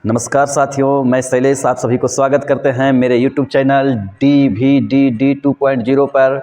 नमस्कार साथियों, मैं शैलेश आप सभी को स्वागत करते हैं मेरे YouTube चैनल DVDD 2.0 पर।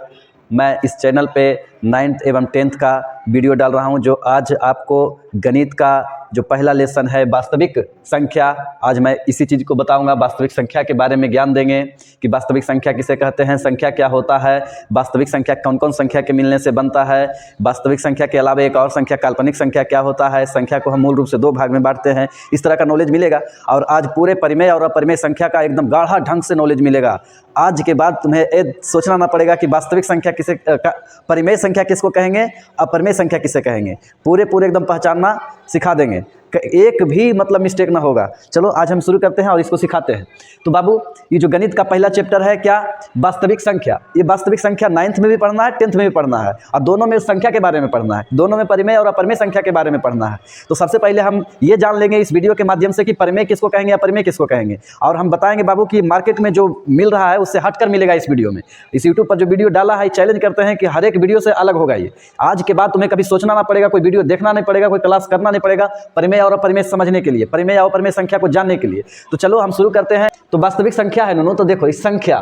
मैं इस चैनल पे 9th एवं 10th का वीडियो डाल रहा हूं, जो आज आपको गणित का जो पहला लेसन है वास्तविक संख्या, आज मैं इसी चीज़ को बताऊंगा। वास्तविक संख्या के बारे में ज्ञान देंगे कि वास्तविक संख्या किसे कहते हैं, संख्या क्या होता है, वास्तविक संख्या कौन कौन संख्या के मिलने से बनता है, वास्तविक संख्या के अलावा एक और संख्या काल्पनिक संख्या क्या होता है, संख्या को हम मूल रूप से दो भाग में बांटते हैं। इस तरह का नॉलेज मिलेगा और आज पूरे परिमेय और अपरिमेय संख्या का एकदम गाढ़ा ढंग से नॉलेज मिलेगा। आज के बाद तुम्हें ये सोचना ना पड़ेगा कि वास्तविक संख्या किसे, परिमेय संख्या किसको कहेंगे, अपरिमेय संख्या किसे कहेंगे, पूरे एकदम पहचानना सिखा देंगे, एक भी मतलब मिस्टेक ना होगा। चलो आज हम शुरू करते हैं और इसको सिखाते हैं। तो बाबू, ये जो गणित का पहला चैप्टर है क्या, वास्तविक संख्या। ये वास्तविक संख्या 9th में भी पढ़ना है, 10th में भी पढ़ना है और दोनों में संख्या के बारे में पढ़ना है, दोनों में परिमेय और अपरिमेय संख्या के बारे में पढ़ना है। तो सबसे पहले हम ये जान लेंगे इस वीडियो के माध्यम से कि परिमेय किसको कहेंगे, अपरिमेय किसको कहेंगे। और हम बताएंगे बाबू कि मार्केट में जो मिल रहा है उससे हटकर मिलेगा इस वीडियो में। इस यूट्यूब पर जो वीडियो डाला है, चैलेंज करते हैं कि हर एक वीडियो से अलग होगा ये। आज के बाद तुम्हें कभी सोचना ना पड़ेगा, कोई वीडियो देखना नहीं पड़ेगा, कोई क्लास करना नहीं पड़ेगा, परिमेय और अपरिमेय समझने के लिए, परिमेय और अपरिमेय संख्या को जानने के लिए। तो चलो हम शुरू करते हैं। तो वास्तविक संख्या है नूनू, तो देखो इस संख्या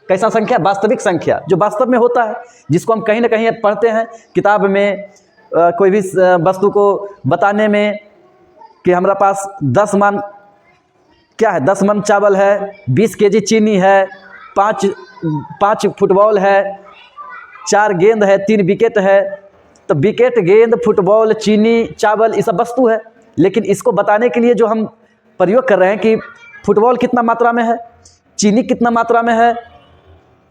कैसा संख्या, वास्तविक संख्या जो वास्तव में होता है, जिसको हम कहीं ना कहीं पढ़ते हैं किताब में, कोई भी वस्तु को बताने में कि हमारा पास 10 मन क्या है, 10 मन चावल है, 20 केजी चीनी है, 5 फुटबॉल है, 4 गेंद है, 3 विकेट है। तो विकेट, गेंद, फुटबॉल, चीनी, चावल, ये सब वस्तु है। लेकिन इसको बताने के लिए जो हम प्रयोग कर रहे हैं कि फुटबॉल कितना मात्रा में है, चीनी कितना मात्रा में है,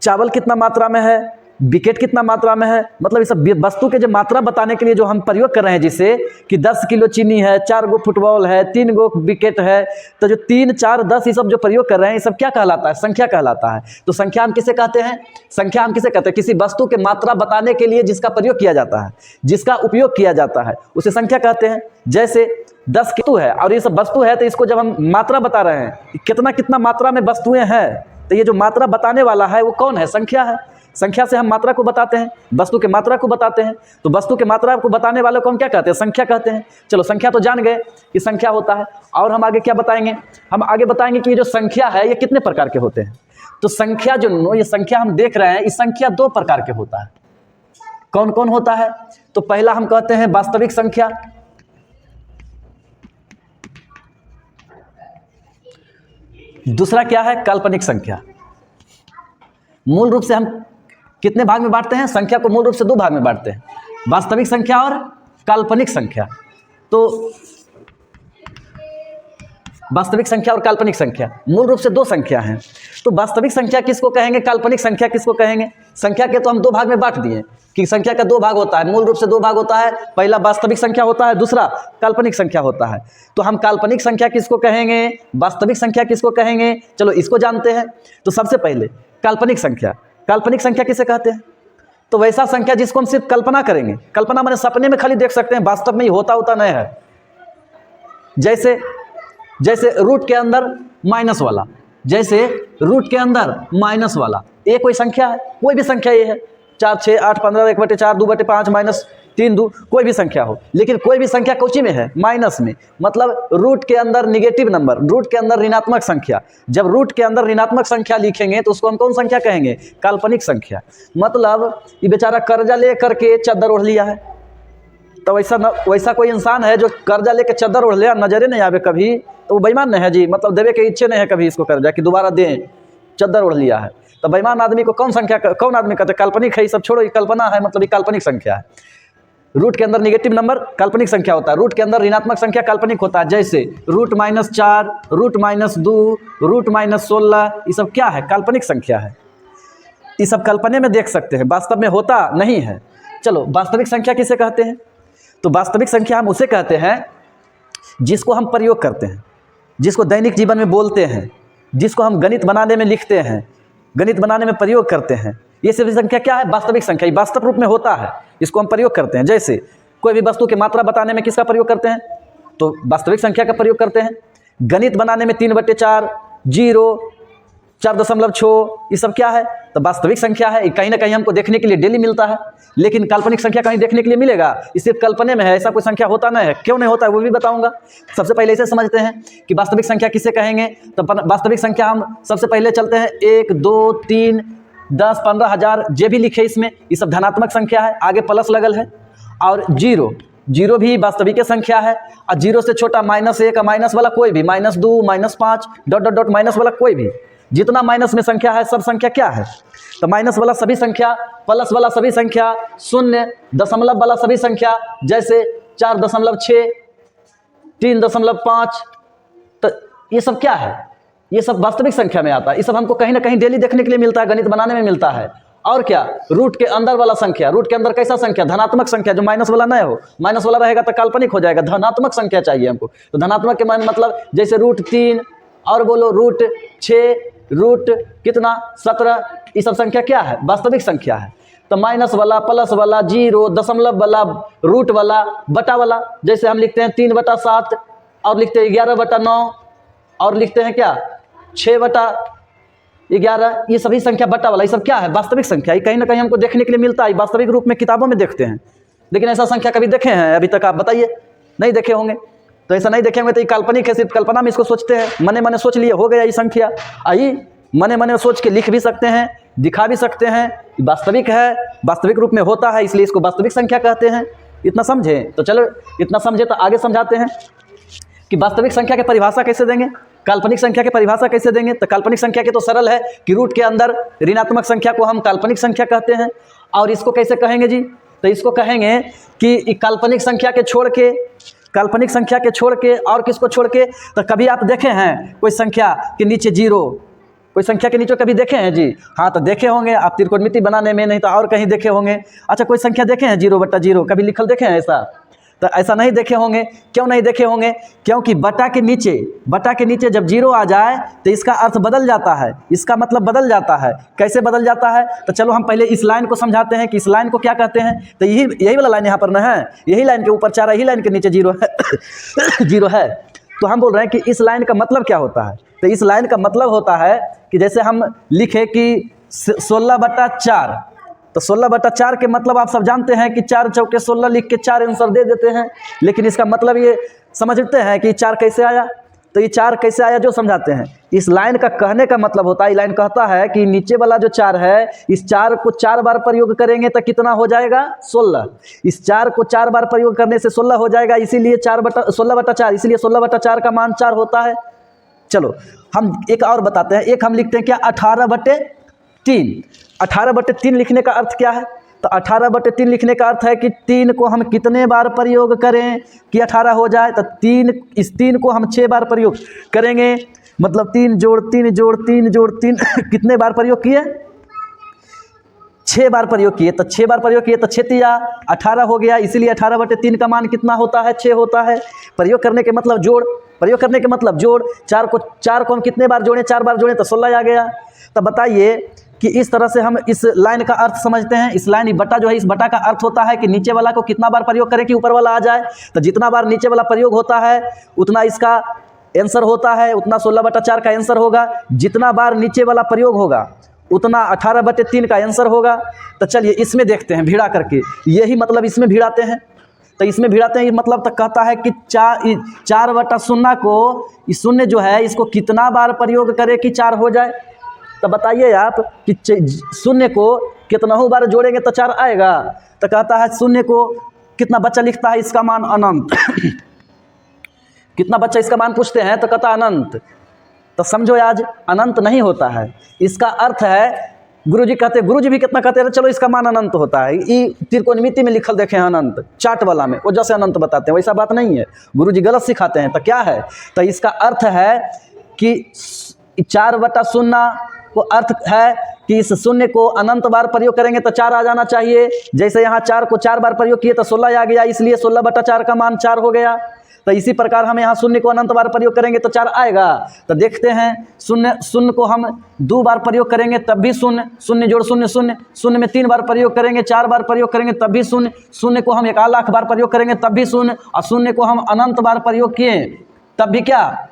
चावल कितना मात्रा में है, विकेट कितना मात्रा में है, मतलब इस सब वस्तु के जो मात्रा बताने के लिए जो हम प्रयोग कर रहे हैं, जिससे कि 10 किलो चीनी है, 4 गो फुटबॉल है, 3 गो विकेट है। तो जो 3, 4, 10 ये सब जो प्रयोग कर रहे हैं, ये सब क्या कहलाता है, संख्या कहलाता है। तो संख्या हम किसे कहते हैं, संख्या हम किसे कहते हैं, किसी वस्तु के मात्रा बताने के लिए जिसका प्रयोग किया जाता है, जिसका उपयोग किया जाता है, उसे संख्या कहते हैं। जैसे 10 वस्तु है और ये सब वस्तु है, तो इसको जब हम मात्रा बता रहे हैं कितना कितना मात्रा में वस्तुएं हैं, तो ये जो मात्रा बताने वाला है वो कौन है, संख्या है। संख्या से हम मात्रा को बताते हैं, वस्तु के मात्रा को बताते हैं। तो वस्तु के मात्रा को बताने वाले को हम क्या कहते हैं, संख्या कहते हैं। चलो संख्या तो जान गए कि संख्या होता है, और हम आगे क्या बताएंगे, हम आगे बताएंगे कि ये जो संख्या है ये कितने प्रकार के होते हैं। तो संख्या जो ये संख्या हम देख रहे हैं, इस संख्या 2 प्रकार के होता है। कौन कौन होता है, तो पहला हम कहते हैं वास्तविक संख्या, दूसरा क्या है, काल्पनिक संख्या। मूल रूप से हम कितने भाग में बांटते हैं, संख्या को मूल रूप से 2 भाग में बांटते हैं, वास्तविक संख्या और काल्पनिक संख्या। तो वास्तविक संख्या और काल्पनिक संख्या मूल रूप से 2 संख्या हैं। तो वास्तविक संख्या किसको कहेंगे, काल्पनिक संख्या किसको कहेंगे। संख्या के तो हम 2 भाग में बांट दिए कि संख्या का 2 भाग होता है, मूल रूप से 2 भाग होता है, पहला वास्तविक संख्या होता है, दूसरा काल्पनिक संख्या होता है। तो हम काल्पनिक संख्या किसको कहेंगे, वास्तविक संख्या किसको कहेंगे, चलो इसको जानते हैं। तो सबसे पहले काल्पनिक संख्या, काल्पनिक संख्या किसे कहते हैं, तो वैसा संख्या जिसको हम सिर्फ कल्पना करेंगे, कल्पना माने सपने में खाली देख सकते हैं, वास्तव में होता नहीं है। जैसे रूट के अंदर माइनस वाला, जैसे रूट के अंदर माइनस वाला, ये कोई संख्या है, कोई भी संख्या ये है, 4, 6, 8, 15, 1/4, 2/5, -3, 2, कोई भी संख्या हो। लेकिन कोई भी संख्या कौची में है, माइनस में, मतलब रूट के अंदर निगेटिव नंबर, रूट के अंदर ऋणात्मक संख्या। जब रूट के अंदर ऋणात्मक संख्या लिखेंगे तो उसको हम कौन संख्या कहेंगे, काल्पनिक संख्या। मतलब ये बेचारा कर्जा ले करके चादर ओढ़ लिया है, तो वैसा कोई इंसान है जो कर्जा लेके चादर ओढ़ लिया, नजरे नहीं आवे कभी, तो वो बेईमान नहीं है जी, मतलब देवे के इच्छे नहीं है कभी इसको कर्जा कि दोबारा दें, चादर ओढ़ लिया है। तो बेईमान आदमी को कौन आदमी कहते हैं, काल्पनिक है। ये सब छोड़ो, ये कल्पना है, मतलब ये काल्पनिक संख्या है। रूट के अंदर निगेटिव नंबर काल्पनिक संख्या होता है, रूट के अंदर ऋणात्मक संख्या काल्पनिक होता है। जैसे रूट -4, रूट -2, रूट -16, ये सब क्या है, काल्पनिक संख्या है। ये सब कल्पने में देख सकते हैं, वास्तव में होता नहीं है। चलो वास्तविक संख्या किसे कहते हैं, तो वास्तविक संख्या हम उसे कहते हैं जिसको हम प्रयोग करते हैं, जिसको दैनिक जीवन में बोलते हैं, जिसको हम गणित बनाने में लिखते हैं, गणित बनाने में प्रयोग करते हैं। ये सभी संख्या क्या है, वास्तविक संख्या, वास्तव रूप में होता है, इसको हम प्रयोग करते हैं। जैसे कोई भी वस्तु की मात्रा बताने में किसका प्रयोग करते हैं, तो वास्तविक संख्या का प्रयोग करते हैं। गणित बनाने में 3/4, 0, 4.6, ये सब क्या है? तो वास्तविक संख्या है। कहीं ना कहीं हमको देखने के लिए डेली मिलता है, लेकिन काल्पनिक संख्या कहीं देखने के लिए मिलेगा? ये सिर्फ कल्पने में है, ऐसा कोई संख्या होता नहीं है। क्यों नहीं होता है वो भी बताऊंगा। सबसे पहले इसे समझते हैं कि वास्तविक संख्या किसे कहेंगे। तो वास्तविक संख्या हम सबसे पहले चलते हैं 1, 2, 3, 10, 15 हज़ार जो भी लिखे इसमें, ये सब धनात्मक संख्या है, आगे प्लस लगल है। और जीरो भी वास्तविक संख्या है। और जीरो से छोटा -1, माइनस वाला कोई भी, -2, -5, डॉट डॉट डॉट माइनस वाला कोई भी, जितना माइनस में संख्या है सब संख्या क्या है? तो माइनस वाला सभी संख्या, प्लस वाला सभी संख्या, शून्य दशमलव वाला सभी संख्या, जैसे 4.6, 3.5, तो ये सब क्या है? ये सब वास्तविक संख्या में आता है। ये सब हमको कहीं ना कहीं डेली देखने के लिए मिलता है, गणित बनाने में मिलता है। और क्या? रूट के अंदर वाला संख्या, रूट के अंदर कैसा संख्या? धनात्मक संख्या, जो माइनस वाला नहीं हो। माइनस वाला रहेगा तो काल्पनिक हो जाएगा, धनात्मक संख्या चाहिए हमको। तो धनात्मक के मतलब जैसे √3, और बोलो √6, रूट कितना 17, ये सब संख्या क्या है? वास्तविक संख्या है। तो माइनस वाला, प्लस वाला, जीरो, दशमलव वाला, रूट वाला, बटा वाला, जैसे हम लिखते हैं 3/7, और लिखते हैं 11/9, और लिखते हैं क्या 6/11, ये सभी संख्या बटा वाला, ये सब क्या है? वास्तविक संख्या। ये कहीं ना कहीं हमको देखने के लिए मिलता है, वास्तविक रूप में किताबों में देखते हैं। लेकिन ऐसा संख्या कभी देखे हैं अभी तक? आप बताइए, नहीं देखे होंगे। तो ऐसा नहीं देखे होंगे तो ये काल्पनिक है, सिर्फ कल्पना में इसको सोचते हैं, मने मने सोच लिए, हो गया ये संख्या। आई मने मने सोच के लिख भी सकते हैं, दिखा भी सकते हैं, वास्तविक है, वास्तविक रूप में होता है, इसलिए इसको वास्तविक संख्या कहते हैं। इतना समझे? तो चलो इतना समझे तो आगे समझाते हैं कि वास्तविक संख्या की परिभाषा कैसे देंगे, काल्पनिक संख्या की परिभाषा कैसे देंगे। तो काल्पनिक संख्या के तो सरल है कि रूट के अंदर ऋणात्मक संख्या को हम काल्पनिक संख्या कहते हैं। और इसको कैसे कहेंगे जी? तो इसको कहेंगे कि काल्पनिक संख्या के छोड़ के और किसको छोड़ के? तो कभी आप देखे हैं कोई संख्या के नीचे जीरो, कोई संख्या के नीचे कभी देखे हैं जी? हाँ, तो देखे होंगे आप त्रिकोणमिति बनाने में, नहीं तो और कहीं देखे होंगे। अच्छा, कोई संख्या देखे हैं 0/0 कभी लिखल देखे हैं ऐसा? तो ऐसा नहीं देखे होंगे। क्यों नहीं देखे होंगे? क्योंकि बटा के नीचे जब जीरो आ जाए तो इसका अर्थ बदल जाता है, इसका मतलब बदल जाता है। कैसे बदल जाता है? तो चलो हम पहले इस लाइन को समझाते हैं कि इस लाइन को क्या कहते हैं। तो यही वाला लाइन यहाँ पर ना है, यही लाइन के ऊपर 4 है, यही लाइन के नीचे जीरो है जीरो है। तो हम बोल रहे हैं कि इस लाइन का मतलब क्या होता है? तो इस लाइन का मतलब होता है कि जैसे हम लिखे कि 16/4, तो 16/4 के मतलब आप सब जानते हैं कि 4 चौके 16 लिख के 4 आंसर दे देते हैं। लेकिन इसका मतलब ये समझते हैं कि 4 कैसे आया? तो ये 4 कैसे आया जो समझाते हैं। इस लाइन का कहने का मतलब होता है, ये लाइन कहता है कि नीचे वाला जो 4 है, इस 4 को 4 बार प्रयोग करेंगे तो कितना हो जाएगा? 16। इस 4 को 4 बार प्रयोग करने से 16 हो जाएगा, इसीलिए 16/4, इसीलिए 16/4 का मान 4 होता है। चलो हम एक और बताते हैं, एक हम लिखते हैं क्या 18/3। 18/3 लिखने का अर्थ क्या है? तो 18/3 लिखने का अर्थ है कि 3 को हम कितने बार प्रयोग करें कि 18 हो जाए? तो 3 को हम 6 बार प्रयोग करेंगे, मतलब 3 जोड़ 3 जोड़ 3 जोड़ 3 कितने बार प्रयोग किए? 6 बार प्रयोग किए। तो 6 बार प्रयोग किए तो 6 तिया 18 हो गया, इसीलिए 18/3 का मान कितना होता है? 6 होता है। प्रयोग करने के मतलब जोड़, प्रयोग करने के मतलब जोड़। 4 को हम कितने बार जोड़ें? 4 बार जोड़ें तो 16 आ गया। तो बताइए कि इस तरह से हम इस लाइन का अर्थ समझते हैं। इस लाइन बटा जो है, इस बटा का अर्थ होता है कि नीचे वाला को कितना बार प्रयोग करें कि ऊपर वाला आ जाए। तो जितना बार नीचे वाला प्रयोग होता है उतना इसका आंसर होता है, उतना 16/4 का आंसर होगा। जितना बार नीचे वाला प्रयोग होगा उतना 18/3 का आंसर होगा। तो चलिए इसमें देखते हैं भिड़ा करके, यही मतलब इसमें भिड़ाते हैं। तो इसमें भिड़ाते हैं, मतलब तक कहता है कि 4/0 को, इस शून्य जो है इसको कितना बार प्रयोग करें कि 4 हो जाए। तो बताइए आप कि शून्य को कितना बार जोड़ेंगे तो 4 आएगा। तो कहता है शून्य को कितना बच्चा लिखता है इसका मान अनंत कितना बच्चा इसका मान पूछते हैं तो कहता अनंत। तो समझो आज अनंत नहीं होता है, इसका अर्थ है गुरुजी कहते, गुरुजी भी कितना कहते हैं, चलो इसका मान अनंत होता है। ये त्रिकोणमिति में लिखल देखे हैं अनंत, चार्ट वाला में वो जैसे अनंत बताते हैं वैसा बात नहीं है, गुरुजी गलत सिखाते हैं। तो क्या है? तो इसका अर्थ है कि 4/0 को अर्थ है कि इस शून्य को अनंत बार प्रयोग करेंगे तो 4 आ जाना चाहिए। जैसे यहाँ 4 को 4 बार प्रयोग किए तो 16 आ गया, इसलिए 16/4 का मान 4 हो गया। तो इसी प्रकार हम यहाँ शून्य को अनंत बार प्रयोग करेंगे तो 4 आएगा। तो देखते हैं शून्य को हम 2 बार प्रयोग करेंगे तब भी शून्य जोड़ शून्य में 3 बार प्रयोग करेंगे, 4 बार प्रयोग करेंगे तब भी शून्य को हम 1,00,000 बार प्रयोग करेंगे तब भी शून्य, और शून्य को हम अनंत बार प्रयोग किए तब भी क्या?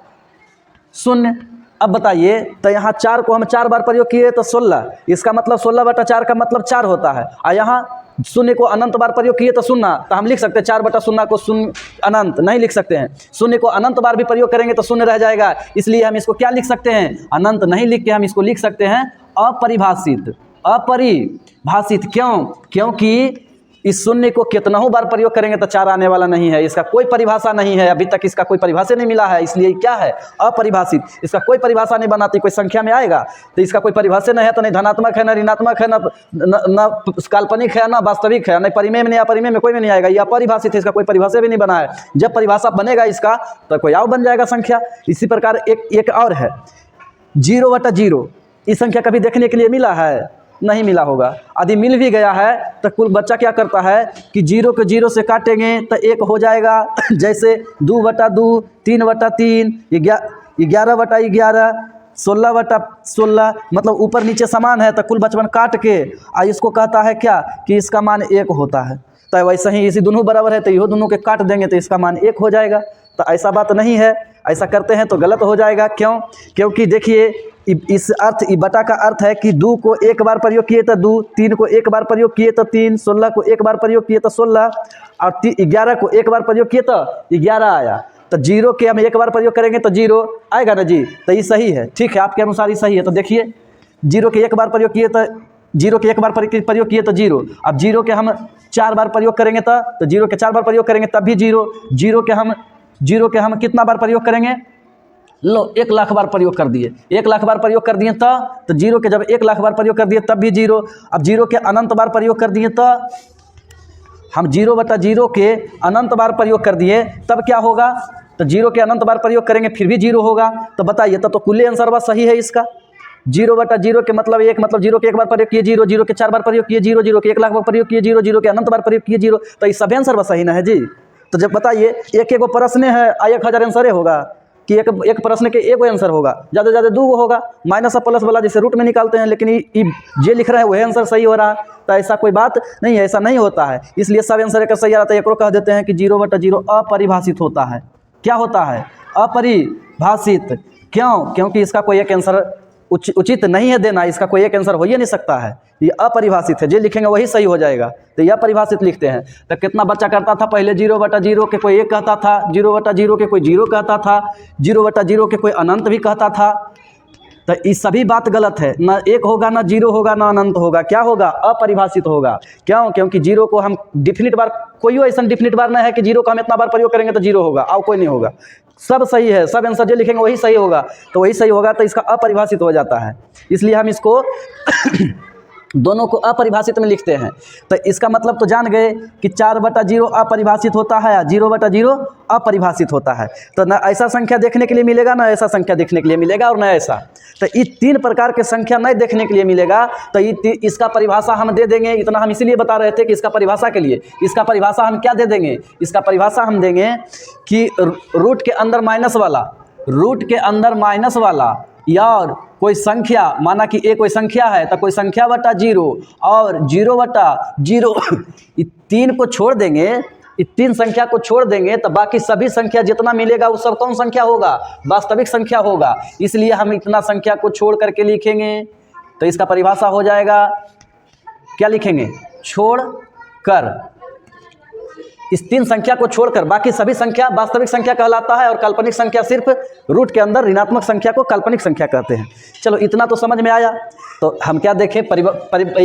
शून्य। अब बताइए, तो यहाँ 4 को हम 4 बार प्रयोग किए तो 16, इसका मतलब 16/4 का मतलब 4 होता है। और यहाँ शून्य को अनंत बार प्रयोग किए तो शून्य, तो हम लिख सकते हैं 4/0 को शून्य अनंत नहीं लिख सकते हैं। शून्य को अनंत बार भी प्रयोग करेंगे तो शून्य रह जाएगा, इसलिए हम इसको क्या लिख सकते हैं, अनंत नहीं लिख के हम इसको लिख सकते हैं अपरिभाषित। अपरिभाषित क्यों? क्योंकि इस शून्य को कितनाों बार प्रयोग करेंगे तो 4 आने वाला नहीं है, इसका कोई परिभाषा नहीं है, अभी तक इसका कोई परिभाषा नहीं मिला है, इसलिए क्या है अपरिभाषित। इसका कोई परिभाषा नहीं बनाती, कोई संख्या में आएगा तो इसका कोई परिभाषा नहीं है, तो नहीं धनात्मक है, न ऋणात्मक है, न काल्पनिक है, न वास्तविक है, न परिमेय में नहीं, अपरिमेय में कोई में नहीं आएगा, ये अपरिभाषित है, इसका कोई परिभाषा भी नहीं बना है। जब परिभाषा बनेगा इसका तो कोई और बन जाएगा संख्या। इसी प्रकार एक और है 0/0, इस संख्या कभी देखने के लिए मिला है? नहीं मिला होगा। यदि मिल भी गया है तो कुल बच्चा क्या करता है कि 0 को 0 से काटेंगे तो 1 हो जाएगा, जैसे 2/2, 3/3, 11/11, 16/16, मतलब ऊपर नीचे समान है, तो कुल बचपन काट के इसको कहता है क्या कि इसका मान 1 होता है। तो वैसे ही इसी दोनों बराबर है तो ये दोनों के काट देंगे तो इसका मान 1 हो जाएगा। तो ऐसा बात नहीं है, ऐसा करते हैं तो गलत हो जाएगा। क्यों? क्योंकि देखिए इस अर्थ बटा का अर्थ है कि 2 को 1 बार प्रयोग किए तो 2, 3 को 1 बार प्रयोग किए तो 3, 16 को 1 बार प्रयोग किए तो 16 और 11 को 1 बार प्रयोग किए तो 11 आया। तो 0 के हम 1 बार प्रयोग करेंगे तो 0 आएगा ना जी, तो ये सही है। ठीक है, आपके अनुसार ये सही है। तो देखिए 0 के 1 बार प्रयोग किए तो 0 के 1 बार प्रयोग किए तो 0। अब 0 के हम 4 बार प्रयोग करेंगे तो 0 के 4 बार प्रयोग करेंगे तब भी 0। 0 के हम कितना बार प्रयोग करेंगे? लो 1 लाख बार प्रयोग कर दिए, 1 लाख बार प्रयोग कर दिए तो 0 के जब 1 लाख बार प्रयोग कर दिए तब भी 0। अब 0 के अनंत बार प्रयोग कर दिए तो हम 0/0 के अनंत बार प्रयोग कर दिए तब क्या होगा? तो 0 के अनंत बार प्रयोग करेंगे फिर भी 0 होगा। तो बताइए, तो कुल्ले आंसर बात सही है इसका। 0/0 के मतलब 1, मतलब 0 के 1 बार प्रयोग किए 0, 0 के 4 बार प्रयोग किए 0, 0 के 1 लाख बार प्रयोग किए 0, 0 के अनंत बार प्रयोग किए 0, तो ये सभी आंसर बात सही ना है जी। तो जब बताइए एक प्रश्न है 1000 आंसर होगा कि एक प्रश्न के 1 आंसर होगा, ज़्यादा से ज़्यादा 2 होगा, माइनस और प्लस वाला जैसे रूट में निकालते हैं, लेकिन ये लिख रहा है वही आंसर सही हो रहा है। तो ऐसा कोई बात नहीं है, ऐसा नहीं होता है। इसलिए सब आंसर एक सही आता है। एक कह देते हैं कि 0/0 अपरिभाषित होता है। क्या होता है? अपरिभाषित। क्यों? क्योंकि इसका कोई एक आंसर उचित नहीं है देना, इसका कोई एक आंसर हो ही नहीं सकता है, ये अपरिभाषित है। जो लिखेंगे वही सही हो जाएगा, तो यह परिभाषित लिखते हैं। तो कितना बच्चा करता था पहले 0/0 के कोई 1 कहता था, 0/0 के कोई 0 कहता था, 0/0 के कोई अनंत भी कहता था। तो ये सभी बात गलत है, ना 1 होगा, ना 0 होगा, ना अनंत होगा। क्या होगा? अपरिभाषित होगा। क्यों? क्योंकि 0 को हम डिफिनिट बार, कोई ऐसा डिफिनिट बार नहीं है कि 0 को हम इतना बार प्रयोग करेंगे तो 0 होगा, और कोई नहीं होगा। सब सही है, सब आंसर जो लिखेंगे वही सही होगा, तो वही सही होगा, तो इसका अपरिभाषित हो जाता है। इसलिए हम इसको दोनों को अपरिभाषित में लिखते हैं। तो इसका मतलब तो जान गए कि 4/0 अपरिभाषित होता है, 0/0 अपरिभाषित होता है। तो ना ऐसा संख्या देखने के लिए मिलेगा, ना ऐसा संख्या देखने के लिए मिलेगा, और ना ऐसा। तो ये 3 प्रकार के संख्या नहीं देखने के लिए मिलेगा। तो इसका परिभाषा हम दे देंगे। इतना हम इसीलिए बता रहे थे कि इसका परिभाषा के लिए, इसका परिभाषा हम क्या दे देंगे? इसका परिभाषा हम देंगे कि रूट के अंदर माइनस वाला, रूट के अंदर माइनस वाला, या और कोई संख्या, माना कि कोई संख्या है तो कोई संख्या बटा 0 और 0/0 ये 3 को छोड़ देंगे, ये 3 संख्या को छोड़ देंगे तो बाकी सभी संख्या जितना मिलेगा वो सब कौन संख्या होगा? वास्तविक संख्या होगा। इसलिए हम इतना संख्या को छोड़ करके लिखेंगे। तो इसका परिभाषा हो जाएगा, क्या लिखेंगे? छोड़ कर। इस 3 संख्या को छोड़कर बाकी सभी संख्या वास्तविक संख्या कहलाता है, और काल्पनिक संख्या सिर्फ रूट के अंदर ऋणात्मक संख्या को काल्पनिक संख्या कहते हैं। चलो इतना तो समझ में आया। तो हम क्या देखें?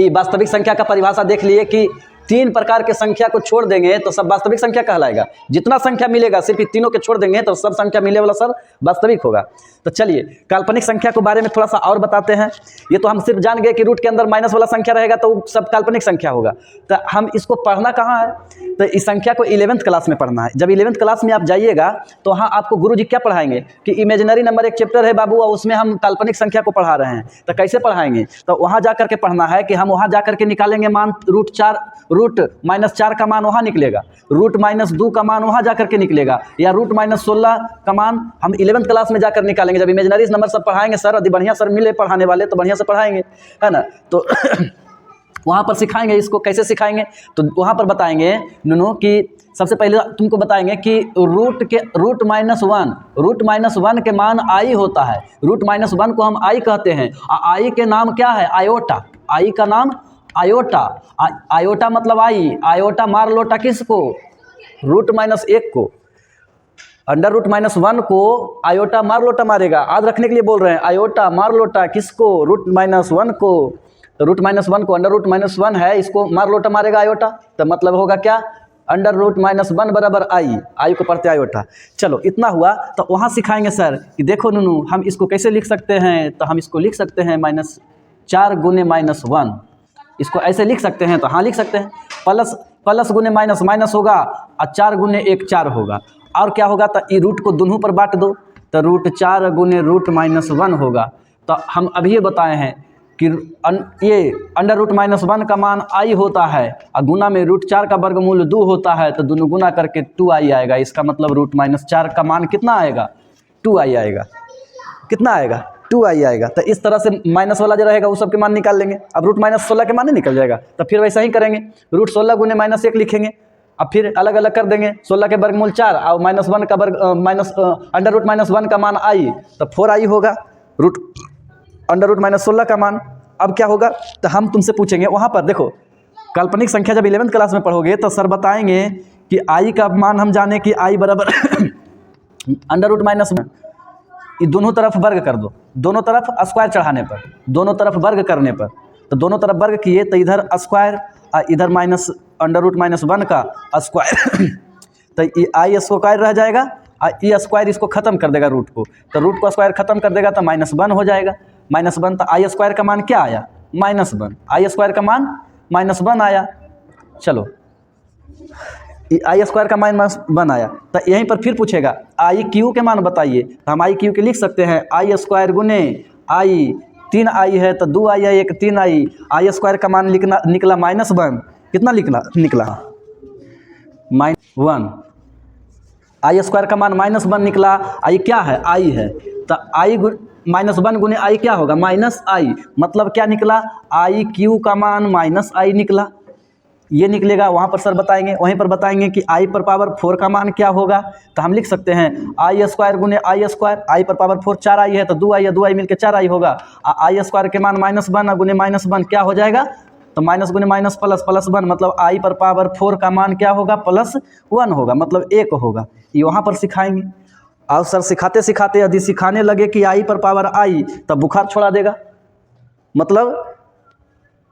वास्तविक संख्या का परिभाषा देख लिए कि 3 प्रकार के संख्या को छोड़ देंगे तो सब वास्तविक संख्या कहलाएगा। जितना संख्या मिलेगा सिर्फ तीनों के छोड़ देंगे तो सब संख्या मिले वाला सब वास्तविक होगा। तो चलिए काल्पनिक संख्या के बारे में थोड़ा सा और बताते हैं। ये तो हम सिर्फ जान गए कि रूट के अंदर माइनस वाला संख्या रहेगा तो सब काल्पनिक संख्या होगा। तो हम इसको पढ़ना कहाँ है? तो इस संख्या को 11th क्लास में पढ़ना है। जब 11th क्लास में आप जाइएगा तो वहाँ आपको गुरुजी क्या पढ़ाएंगे कि इमेजिनरी नंबर एक चैप्टर है बाबू, और उसमें हम काल्पनिक संख्या को पढ़ा रहे हैं। तो कैसे पढ़ाएंगे? तो वहाँ जा करके पढ़ना है कि हम वहाँ जा करके निकालेंगे मान रूट -4 का मान वहाँ निकलेगा, रूट -2 का मान वहाँ जा करके निकलेगा, या रूट -16 का मान हम 11th क्लास में जाकर निकालेंगे। जब इमेजिनरी नंबर सब पढ़ाएंगे सर, यदि बढ़िया सर मिले पढ़ाने वाले तो बढ़िया से पढ़ाएंगे, है ना। तो वहाँ पर सिखाएंगे इसको। कैसे सिखाएंगे तो वहाँ पर बताएंगे नूनू कि सबसे पहले तुमको बताएंगे कि रूट माइनस वन के मान आई होता है। रूट माइनस वन को हम आई कहते हैं। आई के नाम क्या है? आयोटा। आई का नाम आयोटा। आयोटा मतलब आई। आयोटा मार लोटा किसको? रूट माइनस एक को। अंडर रूट माइनस वन को आयोटा मार लोटा मारेगा। याद रखने के लिए बोल रहे हैं, आयोटा मार लोटा किसको? रूट माइनस वन को। तो रूट माइनस वन को अंडर रूट माइनस वन है, इसको मार लोटा मारेगा आयोटा। तो मतलब होगा क्या? अंडर रूट माइनस वन बराबर आई को पढ़ते आयोटा। चलो इतना हुआ। तो वहाँ सिखाएंगे सर कि देखो नूनू हम इसको कैसे लिख सकते हैं। तो हम इसको लिख सकते हैं -4 गुने -1। इसको ऐसे लिख सकते हैं। तो हाँ लिख सकते हैं। प्लस गुने माइनस माइनस होगा और 4 गुने 1 4 होगा। और क्या होगा? तो ये रूट को दोनों पर बांट दो तो रूट 4 गुने रूट माइनस 1 होगा। तो हम अभी ये बताए हैं कि ये अंडर रूट माइनस 1 का मान आई होता है और गुना में रूट 4 का वर्गमूल 2 होता है। तो दोनों गुना करके 2i आएगा। इसका मतलब रूट माइनस 4 का मान कितना आएगा? 2i आएगा। कितना आएगा? 2i आएगा। तो इस तरह से माइनस वाला जो रहेगा वो सब के मान निकाल लेंगे। अब रूट माइनस 16 के मान नहीं निकल जाएगा। तो फिर वैसा ही करेंगे। रूट 16 गुने -1 लिखेंगे। अब फिर अलग अलग कर देंगे। 16 के वर्गमूल 4 और -1 का अंडर रूट माइनस 1 का मान आई तो 4i होगा। रूट अंडर रूट माइनस 16 का मान। अब क्या होगा? तो हम तुमसे पूछेंगे वहाँ पर देखो काल्पनिक संख्या जब 11वीं क्लास में पढ़ोगे तो सर बताएंगे कि आई का मान हम जाने कि आई बराबर अंडर रूट माइनस ये दोनों तरफ वर्ग कर दो। दोनों तरफ स्क्वायर चढ़ाने पर, दोनों तरफ वर्ग करने पर, तो दोनों तरफ वर्ग किए तो इधर स्क्वायर इधर माइनस अंडर रूट माइनस 1 का स्क्वायर तो ये आई स्क्वायर रह जाएगा और ये स्क्वायर इसको ख़त्म कर देगा रूट को। तो रूट को स्क्वायर ख़त्म कर देगा तो -1 हो जाएगा। -1 तो आई स्क्वायर का मान क्या आया? -1। आई स्क्वायर का मान -1 आया। चलो आई स्क्वायर का -1 आया। तो यहीं पर फिर पूछेगा आई क्यू के मान बताइए। तो हम आई क्यू के लिख सकते हैं आई स्क्वायर गुने आई। 3i है तो 2i है, एक 3i। आई स्क्वायर का मान निकला -1। कितना निकला? -1। आई स्क्वायर का मान -1 निकला। आई क्या है? आई है। तो आई -1 गुने आई क्या होगा? -i। मतलब क्या निकला? आई क्यू का मान -i निकला। ये निकलेगा। वहाँ पर सर बताएंगे, वहीं पर बताएंगे कि आई पर पावर 4 का मान क्या होगा। तो हम लिख सकते हैं आई स्क्वायर गुने आई स्क्वायर। आई पर पावर 4 4i है तो 2i है, 2i मिलकर 4i होगा। आई स्क्वायर के मान -1 गुने -1 क्या हो जाएगा? तो माइनस गुने माइनस प्लस 1 मतलब आई पर पावर 4 का मान क्या होगा? +1 होगा, मतलब 1 होगा। ये वहाँ पर सिखाएंगे। और सर सिखाते सिखाते यदि सिखाने लगे कि आई पर पावर आई तब बुखार छोड़ा देगा। मतलब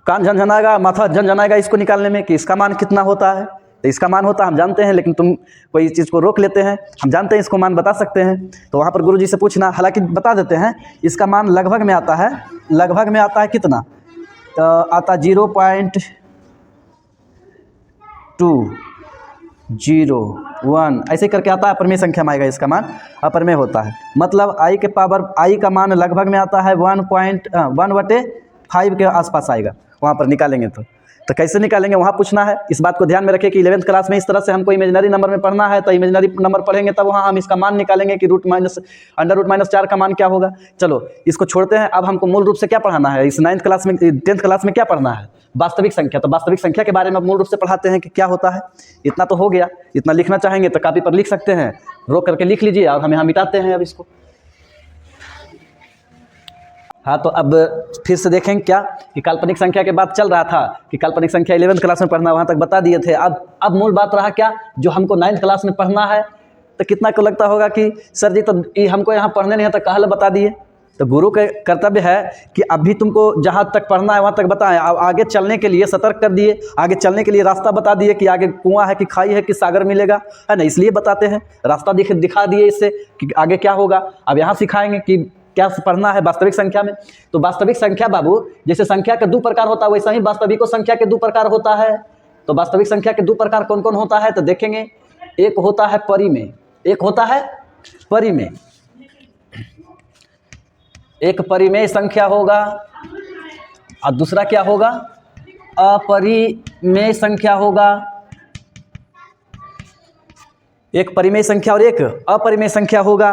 कान झनझनाएगा, माथा झनझनाएगा इसको निकालने में कि इसका मान कितना होता है। तो इसका मान होता हम जानते हैं, लेकिन तुम कोई चीज़ को रोक लेते हैं। हम जानते हैं इसको मान बता सकते हैं, तो वहाँ पर गुरुजी से पूछना। हालांकि बता देते हैं इसका मान लगभग में आता है। लगभग में आता है कितना? तो आता 0.201 ऐसे करके आता है। अपर में संख्या में आएगा इसका मान, अपर में होता है। मतलब आई के पावर आई का मान लगभग में आता है 1.1/5 के आसपास आएगा। वहाँ पर निकालेंगे तो कैसे निकालेंगे वहाँ पूछना है। इस बात को ध्यान में रखें कि 11वीं क्लास में इस तरह से हमको इमेजिनरी नंबर में पढ़ना है। तो इमेजिनरी नंबर पढ़ेंगे तब वहाँ हम इसका मान निकालेंगे कि अंडर रूट माइनस 4 का मान क्या होगा। चलो इसको छोड़ते हैं। अब हमको मूल रूप से क्या पढ़ाना है इस 9th क्लास में, 10th क्लास में क्या पढ़ना है? वास्तविक संख्या। तो वास्तविक संख्या के बारे में मूल रूप से पढ़ाते हैं कि क्या होता है। इतना तो हो गया। इतना लिखना चाहेंगे तो कापी पर लिख सकते हैं, रोक करके लिख लीजिए और हम यहाँ मिटाते हैं अब इसको। हाँ, तो अब फिर से देखें क्या कि काल्पनिक संख्या के बात चल रहा था कि काल्पनिक संख्या 11th क्लास में पढ़ना, वहाँ तक बता दिए थे। अब मूल बात रहा क्या, जो हमको 9th क्लास में पढ़ना है। तो कितना को लगता होगा कि सर जी तो ये हमको यहाँ पढ़ने नहीं है तो कहले बता दिए। तो गुरु का कर्तव्य है कि अभी तुमको जहाँ तक पढ़ना है वहाँ तक बताएं। अब आगे चलने के लिए सतर्क कर दिए, आगे चलने के लिए रास्ता बता दिए कि आगे कुआं है कि खाई है कि सागर मिलेगा, है ना। इसलिए बताते हैं, रास्ता दिखा दिए इससे कि आगे क्या होगा। अब यहाँ सिखाएंगे कि क्या पढ़ना है वास्तविक संख्या में। तो वास्तविक संख्या बाबू, जैसे संख्या के 2 प्रकार होता है वैसा ही वास्तविक संख्या के 2 प्रकार होता है। तो वास्तविक संख्या के 2 प्रकार कौन कौन होता है तो देखेंगे। एक होता है परिमेय, एक होता है परिमेय। एक परिमेय संख्या होगा और दूसरा क्या होगा? अपरिमेय संख्या होगा। एक परिमेय संख्या और एक अपरिमेय संख्या होगा।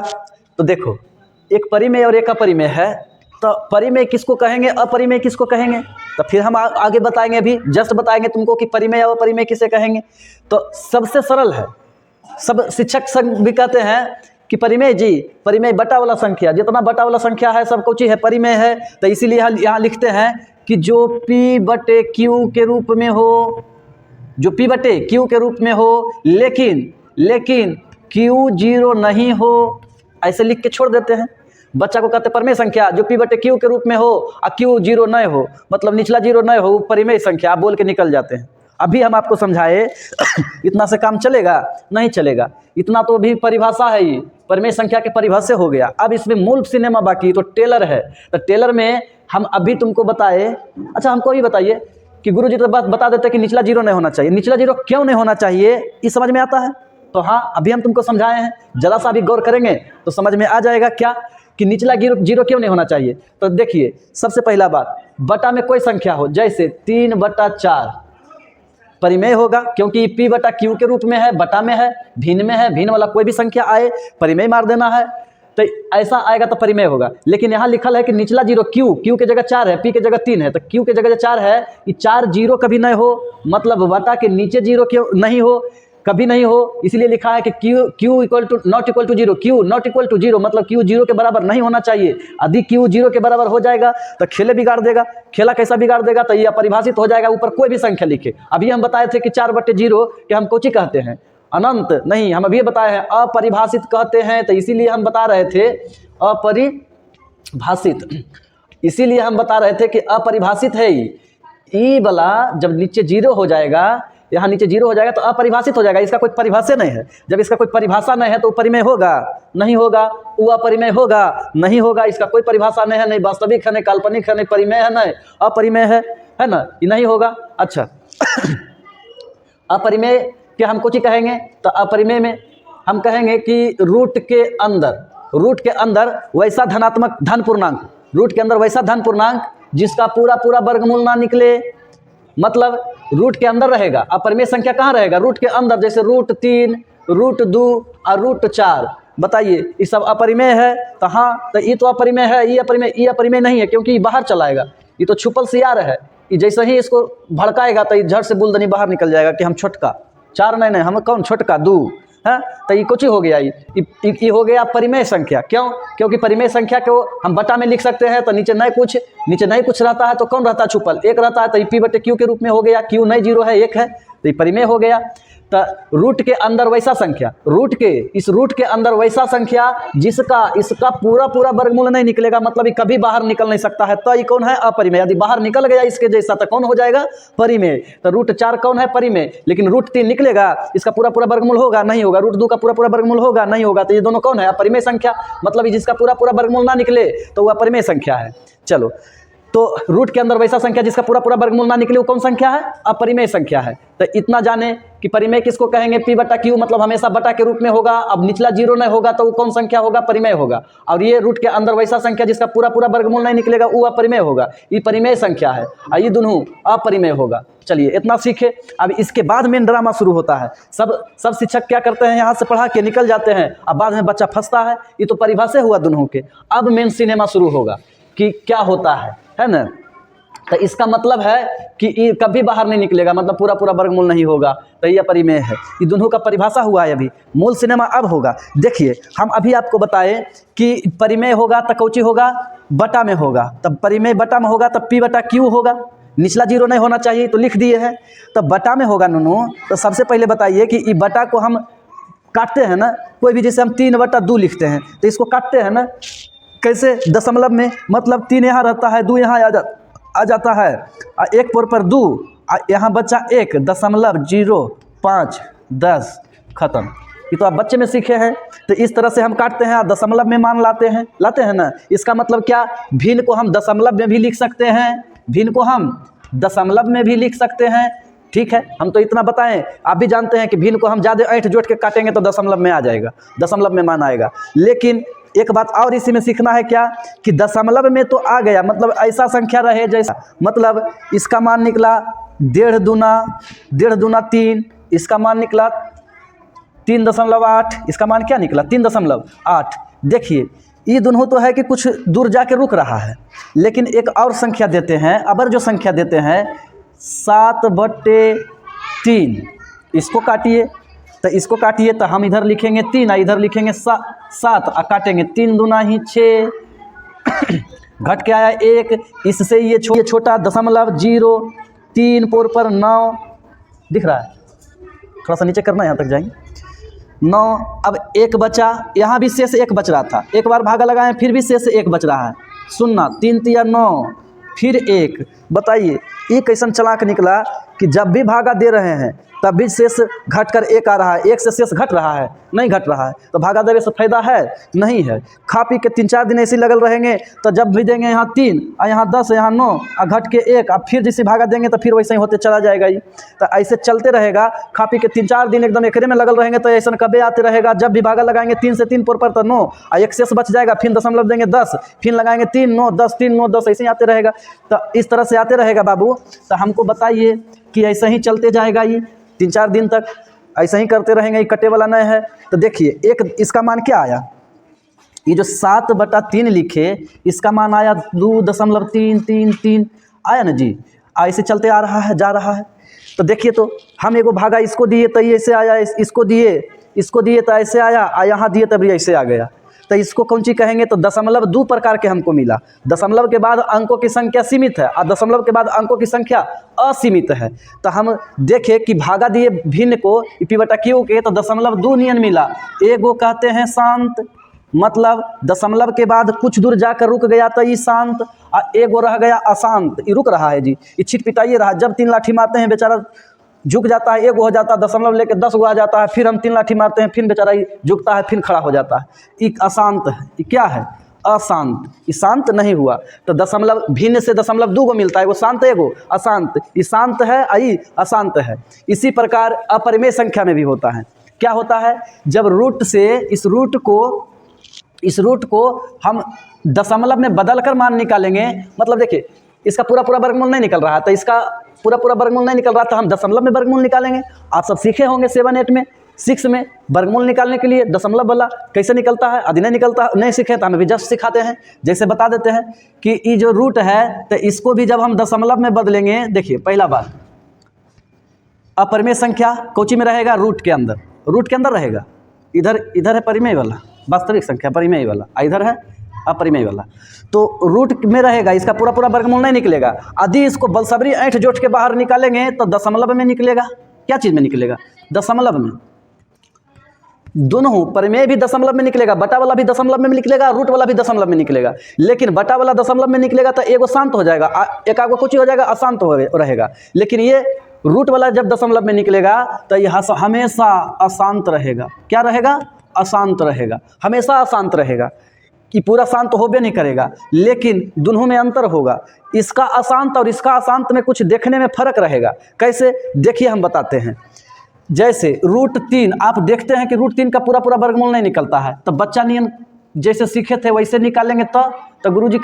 तो देखो, एक परिमेय और एक अपरिमेय है। तो परिमेय किसको कहेंगे, अपरिमेय किसको कहेंगे? तो फिर हम आगे बताएंगे, अभी जस्ट बताएंगे तुमको कि परिमेय और अपरिमेय किसे कहेंगे। तो सबसे सरल है, सब शिक्षक संघ भी कहते हैं कि परिमेय जी, परिमेय बटा वाला संख्या, जितना बटा वाला संख्या है सब कुछ है परिमेय है। तो इसीलिए यहाँ लिखते हैं कि जो P बटे Q के रूप में हो, जो P बटे Q के रूप में हो, लेकिन Q 0 नहीं हो, ऐसे लिख के छोड़ देते हैं। बच्चा को कहते हैं परिमेय संख्या जो P बटे Q के रूप में हो और Q 0 नहीं हो, मतलब निचला 0 नहीं हो, परिमेय संख्या, आप बोल के निकल जाते हैं। अभी हम आपको समझाए इतना से काम चलेगा? नहीं चलेगा। इतना तो भी परिभाषा है, ही परिमेय संख्या के परिभाषा हो गया। अब इसमें मूल सिनेमा बाकी, तो टेलर है। तो टेलर में हम अभी तुमको बताए, अच्छा हमको भी बताइए कि गुरुजी तो बात बता देते कि निचला 0 नहीं होना चाहिए। निचला 0 क्यों नहीं होना चाहिए, ये समझ में आता है? तो हाँ, अभी हम तुमको समझाए हैं, जरा सा भी गौर करेंगे तो समझ में आ जाएगा क्या कि निचला 0 क्यों नहीं होना चाहिए। तो देखिए, सबसे पहला बात, बटा में कोई संख्या हो, जैसे 3/4 परिमेय होगा, क्योंकि P बटा Q के रूप में है, बटा में है, भिन्न में है, भिन्न वाला कोई भी संख्या आए परिमेय मार देना है, तो ऐसा आएगा तो परिमेय होगा। लेकिन यहाँ लिखा है कि निचला 0 Q के जगह 4 है, P के जगह 3 है, तो Q के जगह 4 है, ये 4 0 कभी नहीं हो, मतलब बटा के नीचे 0 क्यों नहीं हो, कभी नहीं हो। इसीलिए लिखा है कि Q equal to not equal to 0, Q not equal to 0, मतलब Q 0 के बराबर नहीं होना चाहिए। यदि Q 0 के बराबर हो जाएगा तो खेले बिगाड़ देगा। खेला कैसा बिगाड़ देगा, तो ये अपरिभाषित हो जाएगा, ऊपर कोई भी संख्या लिखे। अभी हम बताए थे कि 4/0 के हम कोची कहते हैं, अनंत नहीं, हम अभी बताए हैं अपरिभाषित कहते हैं। तो इसीलिए हम बता रहे थे अपरिभाषित, इसीलिए हम बता रहे थे कि अपरिभाषित है। ई वाला जब नीचे 0 हो जाएगा, यहाँ नीचे 0 हो जाएगा तो अपरिभाषित हो जाएगा, इसका कोई परिभाषा नहीं है। जब इसका कोई परिभाषा नहीं है तो परिमेय होगा नहीं होगा, वो अपरिमेय होगा नहीं होगा, इसका कोई परिभाषा नहीं है, नहीं वास्तविक है, नहीं काल्पनिक है, नहीं परिमेय है, नहीं अपरिमेय है ना, ये नहीं होगा। अच्छा अपरिमेय के हम कुछ कहेंगे, तो अपरिमेय में हम कहेंगे कि रूट के अंदर वैसा धनात्मक धन पूर्णांक, रूट के अंदर वैसा धन पूर्णांक जिसका पूरा वर्गमूल ना निकले, मतलब रूट के अंदर रहेगा। अपरिमेय संख्या कहाँ रहेगा, रूट के अंदर, जैसे √3, √2 और √4। बताइए, ये सब अपरिमेय है? तो हाँ, तो ये तो अपरिमेय है, ये अपरिमेय नहीं है, क्योंकि ये बाहर चलाएगा, ये तो छुपल सियार है। ये जैसे ही इसको भड़काएगा तो ये झट से बुलदनी बाहर निकल जाएगा कि हम छोटका 4 नहीं, हम कौन छोटका 2 है। तो ये कुछ ही हो गया, ये हो गया परिमेय संख्या। क्यों? क्योंकि परिमेय संख्या को हम बटा में लिख सकते हैं, तो नीचे नहीं कुछ रहता है, तो कौन रहता है, छुपल 1 रहता है, तो P बटे Q के रूप में हो गया। Q नहीं 0 है, 1 है, तो ये परिमेय हो गया। तो रूट के अंदर वैसा संख्या, इस रूट के अंदर वैसा संख्या इसका पूरा वर्गमूल नहीं निकलेगा, मतलब ये कभी बाहर निकल नहीं सकता है, तो ये कौन है, अपरिमेय। यदि बाहर निकल गया इसके जैसा तो कौन हो जाएगा, परिमेय। तो √4 कौन है, परिमेय। लेकिन √3 निकलेगा, इसका पूरा वर्गमूल होगा नहीं होगा, √2 का पूरा वर्गमूल होगा नहीं होगा, तो ये दोनों कौन है, अपरिमेय संख्या। मतलब जिसका पूरा वर्गमूल ना निकले तो वह अपरिमेय संख्या है। चलो, तो रूट के अंदर वैसा संख्या जिसका पूरा वर्गमूल ना निकले वो कौन संख्या है, अपरिमेय संख्या है। तो इतना जाने कि परिमेय किसको कहेंगे, P बटा Q, मतलब हमेशा बटा के रूप में होगा। अब निचला 0 नहीं होगा तो वो कौन संख्या होगा, परिमेय होगा। और ये रूट के अंदर वैसा संख्या जिसका पूरा वर्गमूल नहीं निकलेगा वो अपरिमेय होगा, ये परिमेय संख्या है, और ये दोनों अपरिमेय होगा। चलिए इतना सीखे। अब इसके बाद मेन ड्रामा शुरू होता है। सब शिक्षक क्या करते हैं, यहाँ से पढ़ा के निकल जाते हैं, अब बाद में बच्चा फंसता है। ये तो परिभाषा हुआ दोनों के। अब मेन सिनेमा शुरू होगा कि क्या होता है ना। तो इसका मतलब है कि ये कभी बाहर नहीं निकलेगा, मतलब पूरा वर्गमूल नहीं होगा, तो ये अपरिमेय है। ये दोनों का परिभाषा हुआ है। अभी मूल सिनेमा अब होगा। देखिए, हम अभी आपको बताएं कि परिमेय होगा तो कौची होगा, बटा में होगा। तब परिमेय बटा में होगा तब P बटा Q होगा, निचला 0 नहीं होना चाहिए, तो लिख दिए हैं। तो बटा में होगा नूनू। तो सबसे पहले बताइए कि ये बटा को हम काटते हैं ना, कोई भी, जैसे हम 3/2 लिखते हैं तो इसको काटते हैं ना, कैसे, दशमलव में, मतलब 3 यहाँ रहता है, 2 यहाँ आ जाता है, 1 पर 2, यहाँ बच्चा 1.0510 खत्म। ये तो आप बच्चे में सीखे हैं। तो इस तरह से हम काटते हैं, दशमलव में मान लाते हैं ना। इसका मतलब क्या, भिन्न को हम दशमलव में भी लिख सकते हैं, ठीक है। हम तो इतना बताएं, आप भी जानते हैं कि भिन्न को हम ज़्यादा ऐंठ जोड़ के काटेंगे तो दशमलव में आ जाएगा, दशमलव में मान आएगा। लेकिन एक बात और इसी में सीखना है, क्या कि दशमलव में तो आ गया, मतलब ऐसा संख्या रहे जैसा, मतलब इसका मान निकला 1.5 दूना 3, इसका मान निकला 3.8, इसका मान क्या निकला 3.8। देखिए ये दोनों तो है कि कुछ दूर जाके रुक रहा है, लेकिन एक और संख्या देते हैं, अबर जो संख्या देते हैं 7/3। इसको काटिए, तो इसको काटिए तो हम इधर लिखेंगे 3 और इधर लिखेंगे 7 और काटेंगे 3 दूना ही 6 घट के आया 1। इससे ये छोटा 0.03 पोर पर 9 दिख रहा है, थोड़ा सा नीचे करना, यहाँ तक जाएंगे 9। अब 1 बचा, यहाँ भी शेष 1 बच रहा था, एक बार भागा लगाएं फिर भी शेष 1 बच रहा है, 0 3 तिया 9 फिर 1। बताइए ये कैसन चालाक निकला कि जब भी भागा दे रहे हैं तब भी शेष घट कर 1 आ रहा है, 1 से शेष घट रहा है, नहीं घट रहा है, तो भागा देने से फायदा है नहीं है। खा पी के 3-4 दिन ऐसे लगल रहेंगे तो जब भी देंगे यहाँ 3 और यहाँ 10 यहाँ 9 और घट के 1 और फिर जैसे भागा देंगे तो फिर वैसे ही होते चला जाएगा। ये तो ऐसे चलते रहेगा, खा पी के 3-4 दिन एकदम एकरे में लगल रहेंगे तो ऐसा कभी आते रहेगा। जब भी भागा लगाएंगे 3 से 3 पोर पर तो 9 और 1 शेष बच जाएगा, फिर दशमलव देंगे 10, फिर लगाएंगे 3 9 10 3 9 10, ऐसे ही आते रहेगा। तो इस तरह से आते रहेगा बाबू। तो हमको बताइए कि ऐसा ही चलते जाएगा, ये 3-4 दिन तक ऐसा ही करते रहेंगे, ये कटे वाला नहीं है। तो देखिए एक इसका मान क्या आया, ये जो 7/3 लिखे इसका मान आया 2.333 आया ना जी। ऐसे चलते आ रहा है, जा रहा है। तो देखिए तो हम एगो भागा इसको दिए तो ये ऐसे आया, इसको दिए तो ऐसे आया, और यहाँ दिए तब ऐसे आ गया। तो इसको कौन सी कहेंगे, तो दशमलव 2 प्रकार के हमको मिला। दशमलव के बाद अंकों की संख्या सीमित है और दशमलव के बाद अंकों की संख्या असीमित है। तो हम देखें कि भागा दिए भिन्न को P/Q के, तो दशमलव 2 नियन मिला। एगो कहते हैं शांत, मतलब दशमलव के बाद कुछ दूर जाकर रुक गया तो ये शांत, और एगो रह गया अशांत, ये रुक रहा है जी, ये छिट पिटाइए रहा। जब 3 लाठी मारते हैं बेचारा झुक जाता है, एगो हो जाता है, दशमलव लेके 10 गो आ जाता है, फिर हम 3 लाठी मारते हैं, फिर बेचारा झुकता है, फिर खड़ा हो जाता है। एक अशांत है, ये क्या है, अशांत, ये शांत नहीं हुआ। तो दशमलव भिन्न से दशमलव 2 गो मिलता है, एगो शांत एगो अशांत, ये शांत है आई अशांत है। इसी प्रकार अपरिमेय संख्या में भी होता है। क्या होता है, जब रूट से इस रूट को हम दशमलव में बदलकर मान निकालेंगे, मतलब देखिए इसका पूरा वर्गमूल नहीं निकल रहा, तो इसका पूरा वर्गमूल नहीं निकल रहा, तो हम दशमलव में वर्गमूल निकालेंगे। आप सब सीखे होंगे 7 8 में 6 में वर्गमूल निकालने के लिए दशमलव वाला कैसे निकलता है। यदि नहीं निकलता, नहीं सीखे तो हम भी जस्ट सिखाते हैं। जैसे बता देते हैं कि ये जो रूट है तो इसको भी जब हम दशमलव में बदलेंगे, देखिए पहला बात अपरिमेय संख्या कोची में रहेगा, रूट के अंदर रहेगा। इधर है परिमेय वाला, वास्तविक संख्या परिमेय वाला, इधर है अपरिमेय वाला। तो रूट में रहेगा, इसका पूरा वर्गमूल नहीं निकलेगा। यदि इसको बलसबरी ऐंठ जोट के बाहर निकालेंगे तो दशमलव में निकलेगा। क्या चीज़ में निकलेगा, दशमलव में। दोनों परिमेय भी दशमलव में निकलेगा, बटा वाला भी दशमलव में निकलेगा, रूट वाला भी दशमलव में निकलेगा। लेकिन बटा वाला दशमलव में निकलेगा तो एगो शांत हो जाएगा, एक आगो कुछ हो जाएगा, अशांत हो रहेगा। लेकिन ये रूट वाला जब दशमलव में निकलेगा तो यह हमेशा अशांत रहेगा। क्या रहेगा, अशांत रहेगा, हमेशा अशांत रहेगा, कि पूरा शांत होबे नहीं करेगा। लेकिन दोनों में अंतर होगा, इसका अशांत और इसका अशांत में कुछ देखने में फर्क रहेगा। कैसे, देखिए हम बताते हैं। जैसे √3 आप देखते हैं कि √3 का पूरा वर्गमूल नहीं निकलता है, तो बच्चा नियम जैसे सीखे थे वैसे निकालेंगे। तो गुरुजी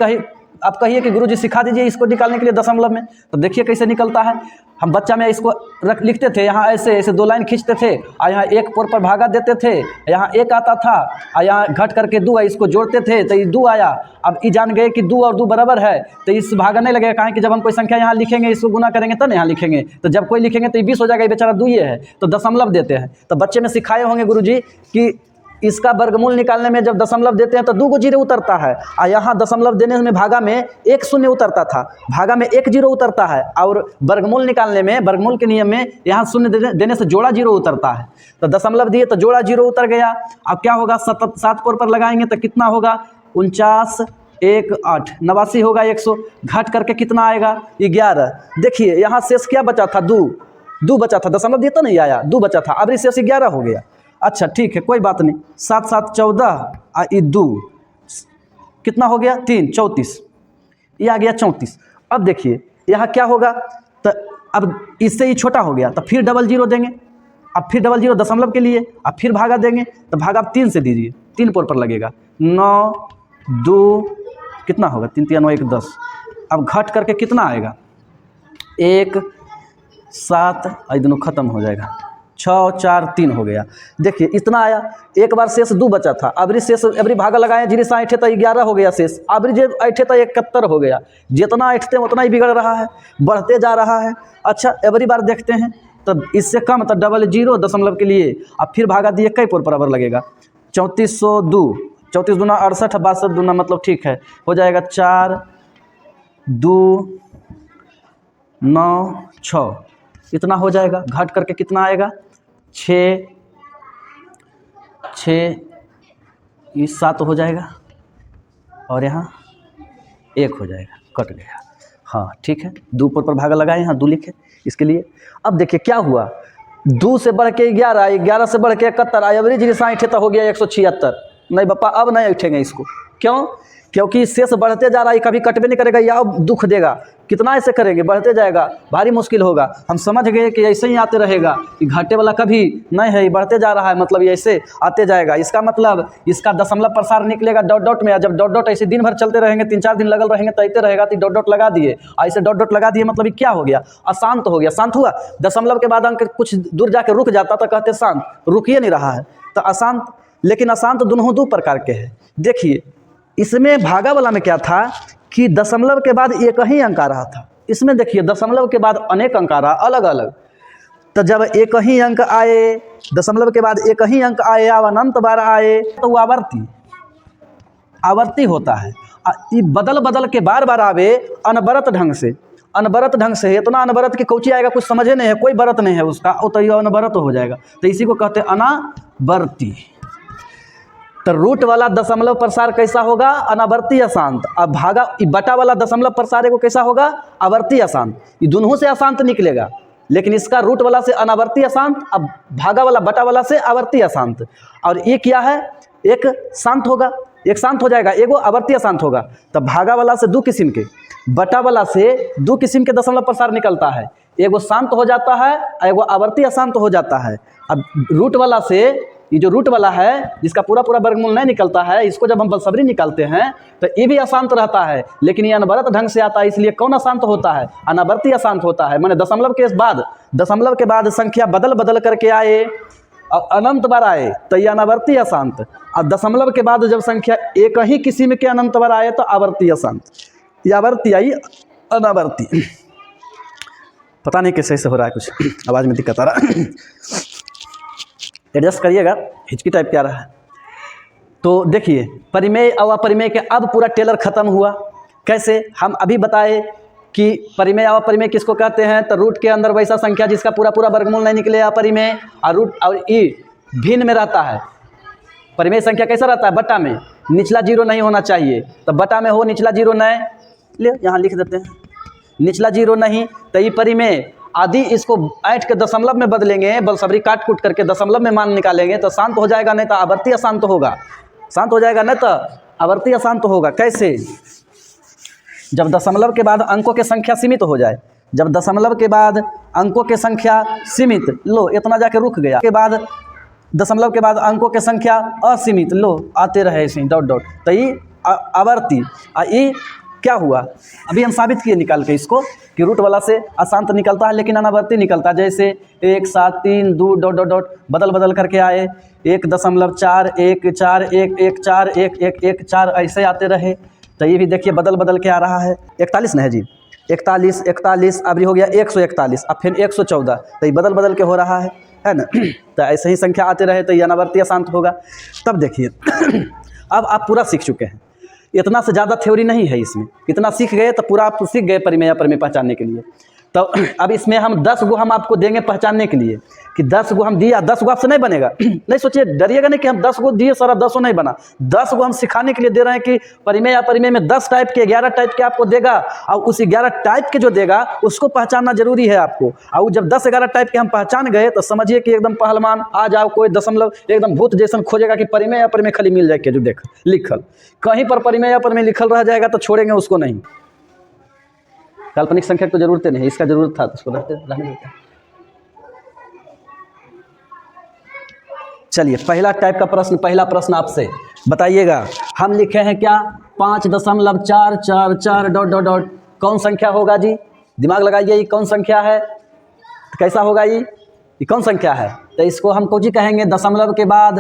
आप कहिए कि गुरुजी सिखा दीजिए इसको निकालने के लिए दशमलव में। तो देखिए कैसे निकलता है। हम बच्चा में इसको लिखते थे, यहाँ ऐसे 2 लाइन खींचते थे और यहाँ 1 पोर पर भागा देते थे, यहाँ 1 आता था और यहाँ घट करके 2 इसको जोड़ते थे तो ये 2 आया। अब ये जान गए कि 2 और 2 बराबर है, तो इस भागा नहीं लगेगा। कहें कि जब हम कोई संख्या यहाँ लिखेंगे, इसको गुना करेंगे तब यहाँ लिखेंगे, तो जब कोई लिखेंगे तो ये 20 हो जाएगा, ये बेचारा 2 ही है, तो दशमलव देते हैं। तो बच्चे में सिखाए होंगे गुरुजी कि इसका वर्गमूल निकालने में जब दशमलव देते हैं तो 2 को 0 उतरता है, और यहाँ दशमलव देने में भागा में 1 शून्य उतरता था, भागा में 1 0 उतरता है, और वर्गमूल निकालने में वर्गमूल के नियम में यहाँ शून्य देने से जोड़ा 0 उतरता है। तो दशमलव दिए तो जोड़ा 0 उतर गया। अब क्या होगा, 7 पोर पर लगाएंगे तो कितना होगा, 49 1 8 89 होगा, 100 घट करके कितना आएगा, 11। देखिए यहाँ शेष क्या बचा था, 2 बचा था, दशमलव दिए तो नहीं आया, 2 बचा था, अब शेष 11 हो गया। अच्छा ठीक है, कोई बात नहीं। 7 7 14 और 2 कितना हो गया, 3 34, ये आ गया 34। अब देखिए यहाँ क्या होगा, तो अब इससे ही छोटा हो गया, तो फिर 00 देंगे, अब फिर 00 दशमलव के लिए, अब फिर भागा देंगे, तो भागा आप 3 से दीजिए, 3 पोर पर लगेगा, 9 2 कितना होगा, 3 3 9 1 10। अब घट करके कितना आएगा, 1 7, ये दोनों खत्म हो जाएगा, 6 4 3 हो गया। देखिए इतना आया, एक बार शेष 2 बचा था, अबरी शेष अबरी भागा लगाए, जिरी से ऐठे तो 11 हो गया शेष, अबरी जे ऐठे तो 71 हो गया। जितना ऐठते उतना ही बिगड़ रहा है, बढ़ते जा रहा है। अच्छा अबरी बार देखते हैं, तब इससे कम तो डबल 0 दशमलव के लिए, अब फिर भागा दिए कई पर बराबर लगेगा, 3402, 34 दूना 68, 62 दूना मतलब ठीक है, हो जाएगा 4 2 9 6, इतना हो जाएगा। घट करके कितना आएगा, 6 7 हो जाएगा, और यहाँ 1 हो जाएगा, कट गया। हाँ ठीक है, 2 पर भागा लगाए, यहाँ 2 लिखे इसके लिए। अब देखिए क्या हुआ, 2 से बढ़ के 11, 11 से बढ़ के 71, एवरेज रिसा ऐठे हो गया 176। नहीं पापा अब नहीं ऐठेंगे इसको, क्यों? क्योंकि शेष बढ़ते जा रहा है, कभी कटबे नहीं करेगा, या दुख देगा। कितना ऐसे करेंगे, बढ़ते जाएगा, भारी मुश्किल होगा। हम समझ गए कि ऐसे ही आते रहेगा, कि घाटे वाला कभी नहीं है, बढ़ते जा रहा है, मतलब ये ऐसे आते जाएगा। इसका मतलब इसका दशमलव प्रसार निकलेगा डॉट डॉट में। जब डॉट डॉट ऐसे दिन भर चलते रहेंगे, 3-4 दिन लगल रहेंगे तो आते रहेगा, तो डॉट डॉट लगा दिए, ऐसे डॉट डॉट लगा दिए, मतलब ये क्या हो गया, अशांत हो गया। शांत हुआ, दशमलव के बाद अंक कुछ दूर जाकर रुक जाता तो कहते शांत, रुकिए नहीं रहा है तो अशांत। लेकिन अशांत दोनों 2 प्रकार के हैं। देखिए इसमें भागा वाला में क्या था कि दशमलव के बाद एक ही अंक आ रहा था, इसमें देखिए दशमलव के बाद अनेक अंक आ रहा अलग अलग। तो जब एक ही अंक आए, दशमलव के बाद एक ही अंक आए, अब अनंत बार आए, तो वो आवर्ती होता है। ये बदल बदल के बार बार आवे अनवरत ढंग से, अनवरत ढंग से। इतना अनवरत कि कौची आएगा कुछ समझे नहीं है, कोई व्रत नहीं है उसका, तो ये अनवरत हो जाएगा। तो इसी को कहते हैं अनावर्ती। तो रूट वाला दशमलव प्रसार कैसा होगा, अनावर्ती अशांत। अब भागा बटा वाला दशमलव प्रसार को कैसा होगा, आवर्ती अशांत। ये दोनों से अशांत निकलेगा, लेकिन इसका रूट वाला से अनावर्ती अशांत, अब भागा वाला बटा वाला से आवर्ती अशांत। और ये क्या है, एक शांत होगा, एक शांत हो जाएगा, एगो आवर्ती अशांत होगा। तब भागा वाला से 2 किस्म के, बटा वाला से 2 किस्म के दशमलव प्रसार निकलता है, एगो शांत हो जाता है, एगो आवर्ती अशांत हो जाता है। अब रूट वाला से, ये जो रूट वाला है जिसका पूरा पूरा वर्गमूल नहीं निकलता है, इसको जब हम बलसबरी निकालते हैं तो ये भी अशांत रहता है, लेकिन ये अनवरत ढंग से आता है, इसलिए कौन अशांत होता है, अनावर्ती अशांत होता है। माने दशमलव के बाद संख्या बदल बदल करके आए और अनंत बार आए तो ये अनावर्ती अशांत, और दशमलव के बाद जब संख्या एक ही किस्म के अनंत बार आए तो आवर्ती अशांत। ये आवर्ती आई, अनावर्ती। पता नहीं कैसे ऐसे हो रहा है, कुछ आवाज़ में दिक्कत आ रहा है, एडजस्ट करिएगा, हिचकी टाइप क्या रहा है। तो देखिए परिमेय और अपरिमेय के अब पूरा टेलर खत्म हुआ। कैसे, हम अभी बताए कि परिमेय और अपरिमेय किसको कहते हैं, तो रूट के अंदर वैसा संख्या जिसका पूरा पूरा वर्गमूल नहीं निकले अपरिमेय, और रूट और ई भिन्न में रहता है। परिमेय संख्या कैसा रहता है, बटा में, निचला 0 नहीं होना चाहिए, तो बटा में हो निचला 0 नहीं, ले यहाँ लिख देते हैं निचला 0 नहीं, तो ये परिमेय। आदि इसको ऐठ के दशमलव में बदलेंगे, बलसबरी काट कूट करके दशमलव में मान निकालेंगे तो शांत हो जाएगा, नहीं तो आवर्ती अशांत होगा। शांत हो जाएगा नहीं तो आवर्ती अशांत होगा। कैसे, जब दशमलव के बाद अंकों की संख्या सीमित हो जाए, जब दशमलव के बाद अंकों की संख्या सीमित, लो इतना जाके रुक गया, के बाद दशमलव के बाद अंकों की संख्या असीमित, लो आते रहे ऐसे डॉट डॉट, तो ये आवर्ती। ये क्या हुआ, अभी हम साबित किए निकाल के इसको कि रूट वाला से अशांत निकलता है लेकिन अनावर्ती निकलता है। जैसे 1 7 3 2 डॉट डॉट डॉट बदल बदल करके आए, 1.4 1 4 1 1 4 1 1 1 4 ऐसे आते रहे। तो ये भी देखिए बदल बदल के आ रहा है। 41 नहीं जी, 41 41 अभी हो गया 141, अब फिर 114, तो ये बदल बदल के हो रहा है ना। तो ऐसे ही संख्या आते रहे तो ये अनावर्ती अशांत होगा। तब देखिए अब आप पूरा सीख चुके हैं, इतना से ज़्यादा थ्योरी नहीं है इसमें, इतना सीख गए तो पूरा आप सीख गए परिमेय अपरिमेय पहचानने के लिए। तो अब इसमें हम 10 गो हम आपको देंगे पहचानने के लिए कि 10 गो हम दिया, 10 गो आपसे नहीं बनेगा। नहीं सोचिए, डरिएगा नहीं कि हम 10 गो दिए सारा 10 नहीं बना। 10 गो हम सिखाने के लिए दे रहे हैं कि परिमेय अपरिमेय में 10 टाइप के 11 टाइप के आपको देगा, और उस 11 टाइप के जो देगा उसको पहचानना जरूरी है आपको। और जब 10-11 टाइप के हम पहचान गए तो समझिए कि एकदम पहलवान आ जाओ, कोई दशमलव एकदम भूत जैसन खोजेगा कि परिमेय अपरिमेय खाली मिल जाए, जो देख लिखल कहीं पर परिमेय अपरिमेय लिखल रह जाएगा तो छोड़ेंगे उसको नहीं। काल्पनिक संख्या तो जरूरत नहीं है, इसका जरूरत था तो उसको रहने देते। चलिए पहला टाइप का प्रश्न, पहला प्रश्न आपसे बताइएगा। हम लिखे हैं क्या, 5.444 डॉट डॉट डॉट, कौन संख्या होगा जी, दिमाग लगाइए, ये कौन संख्या है, कैसा होगा ये, ये कौन संख्या है? तो इसको हम कोची कहेंगे? दशमलव के बाद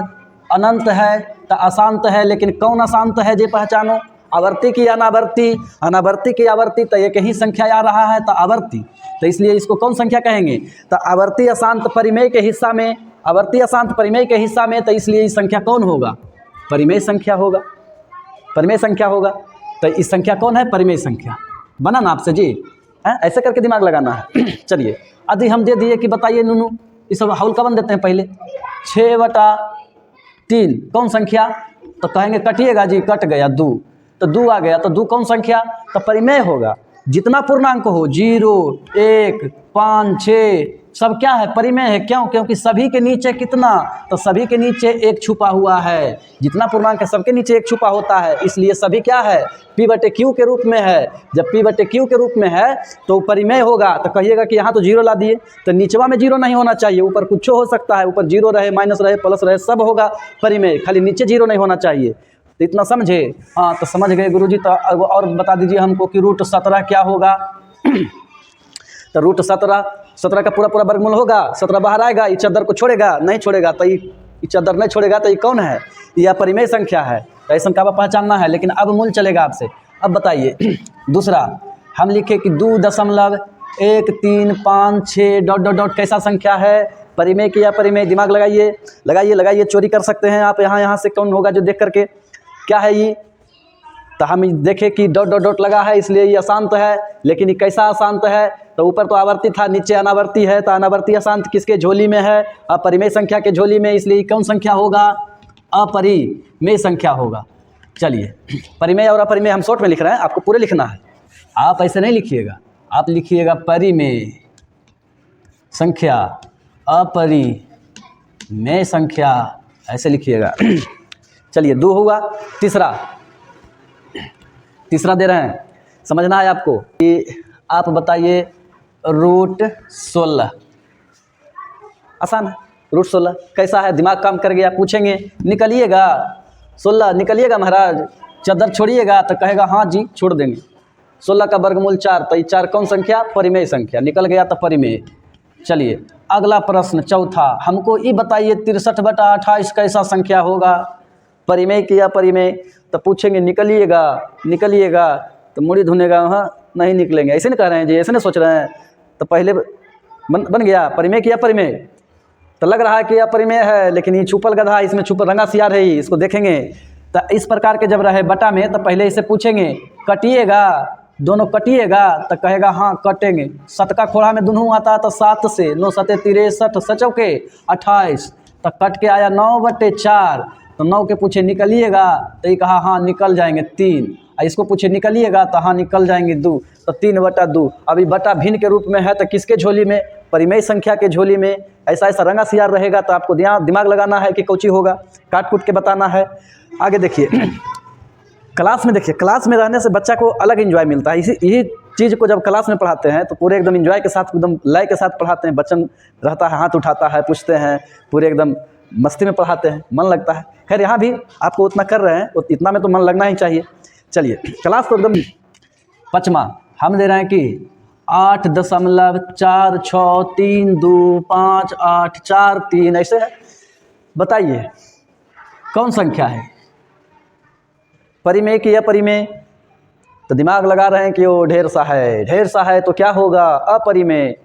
अनंत है तो अशांत है, लेकिन कौन अशांत है जे पहचानो? आवर्ती की अनावर्ती, अनावर्ती की आवर्ती, तो एक ही संख्या आ रहा है तो आवर्ती, तो इसलिए इसको कौन संख्या कहेंगे? तो आवर्ती अशांत परिमेय के हिस्सा में, आवर्ती अशांत परिमेय के हिस्सा में, तो इसलिए इस संख्या कौन होगा? परिमेय संख्या होगा, परिमेय संख्या होगा। तो इस संख्या कौन है? परिमेय संख्या। बना ना आपसे जी? ऐसे करके दिमाग लगाना है। चलिए आदि हम दे दिए कि बताइए नूनू, ये सब हौल का बन देते हैं पहले। 6/3 कौन संख्या? तो कहेंगे कटिएगा जी, कट गया 2, तो 2 आ गया, तो 2 कौन संख्या? तो परिमेय होगा। जितना पूर्णांक हो 0, 1, 5, 6 सब क्या है? परिमेय है। क्यों? क्योंकि सभी के नीचे कितना? तो सभी के नीचे 1 छुपा हुआ है। जितना पूर्णांक है सबके नीचे 1 छुपा होता है, इसलिए सभी क्या है? P/Q के रूप में है। जब P/Q के रूप में है तो परिमेय होगा। तो कहिएगा कि यहाँ तो 0 ला दिए, तो नीचवा में 0 नहीं होना चाहिए, ऊपर कुछ हो सकता है, ऊपर 0 रहे, माइनस रहे, प्लस रहे, सब होगा परिमेय, खाली नीचे 0 नहीं होना चाहिए। तो इतना समझे? हाँ तो समझ गए गुरुजी। तो और बता दीजिए हमको कि √17 क्या होगा? तो √17 का पूरा वर्गमूल होगा। 17 बाहर आएगा, ये चद्दर को छोड़ेगा, नहीं छोड़ेगा, तो ये चद्दर नहीं छोड़ेगा, तो ये कौन है? यह परिमेय संख्या है। तो ऐसा का पहचानना है, लेकिन अब मूल चलेगा आपसे। अब बताइए दूसरा हम लिखे कि 2.135 कैसा संख्या है? परिमेय की या परिमेय? दिमाग लगाइए, लगाइए, लगाइए, चोरी कर सकते हैं आप। यहाँ से कौन होगा जो देख करके? क्या है ये? तो हम देखें कि ... लगा है, इसलिए ये अशांत है। लेकिन ये कैसा अशांत है? तो ऊपर तो आवर्ती था, नीचे अनावर्ती है, तो अनावर्ती अशांत किसके झोली में है? अपरिमेय संख्या के झोली में, इसलिए कौन संख्या होगा? अपरिमेय संख्या होगा। चलिए परिमेय और अपरिमेय हम शॉर्ट में लिख रहे हैं, आपको पूरे लिखना है। आप ऐसे नहीं लिखिएगा, आप लिखिएगा परिमेय संख्या, अपरिमेय संख्या, ऐसे लिखिएगा। चलिए 2 हुआ। तीसरा दे रहे हैं, समझना है आपको कि आप बताइए √16। आसान है, √16 कैसा है? दिमाग काम कर गया, पूछेंगे निकलिएगा 16, निकलिएगा महाराज, चद्दर छोड़िएगा, तो कहेगा हाँ जी छोड़ देंगे। 16 का वर्गमूल 4, तो ये 4 कौन संख्या? परिमेय संख्या। निकल गया तो परिमेय। चलिए अगला प्रश्न चौथा, हमको ये बताइए 63/28 कैसा संख्या होगा? परिमेय की या परिमेय? तो पूछेंगे निकलिएगा, निकलिएगा, तो मुड़ी धुनेगा, हाँ नहीं निकलेंगे। ऐसे नहीं कह रहे हैं जी, ऐसे नहीं सोच रहे हैं। तो पहले बन गया परिमेय की या परिमेय? तो लग रहा है कि अपरिमेय है, लेकिन ये छुपल गधा, इसमें छुपल रंगा सियार है, इसको देखेंगे। तो इस प्रकार के जब रहे बटा में, तो पहले इसे पूछेंगे कटिएगा, दोनों कटिएगा, तो कहेगा हाँ कटेंगे। 7 का खोड़ा में दोनों आता है, तो 7 से 9 7 63, 7 28, तो कट के आया 9/4। तो 9 के पूछे निकलिएगा, तो ये कहा हाँ निकल जाएंगे 3। इसको पूछे निकलिएगा, तो हाँ निकल जाएंगे 2, तो 3/2। अभी बटा भिन्न के रूप में है, तो किसके झोली में? परिमेय संख्या के झोली में। ऐसा रंगा सियार रहेगा, तो आपको दिमाग लगाना है कि कौची होगा, काट कूट के बताना है। आगे देखिए क्लास में, देखिए क्लास में रहने से बच्चा को अलग एंजॉय मिलता है। यही चीज़ को जब क्लास में पढ़ाते हैं तो पूरे एकदम एंजॉय के साथ, एकदम लय के साथ पढ़ाते हैं। बच्चन रहता है, हाथ उठाता है, पूछते हैं, पूरे एकदम मस्ती में पढ़ाते हैं, मन लगता है। खैर यहाँ भी आपको उतना कर रहे हैं, इतना में तो मन लगना ही चाहिए। चलिए क्लास तो एकदम 5वां हम दे रहे हैं कि 8.46325843 ऐसे है। बताइए कौन संख्या है? परिमेय की या परिमेय? तो दिमाग लगा रहे हैं कि वो ढेर सा है, ढेर सा है, तो क्या होगा? अपरिमेय।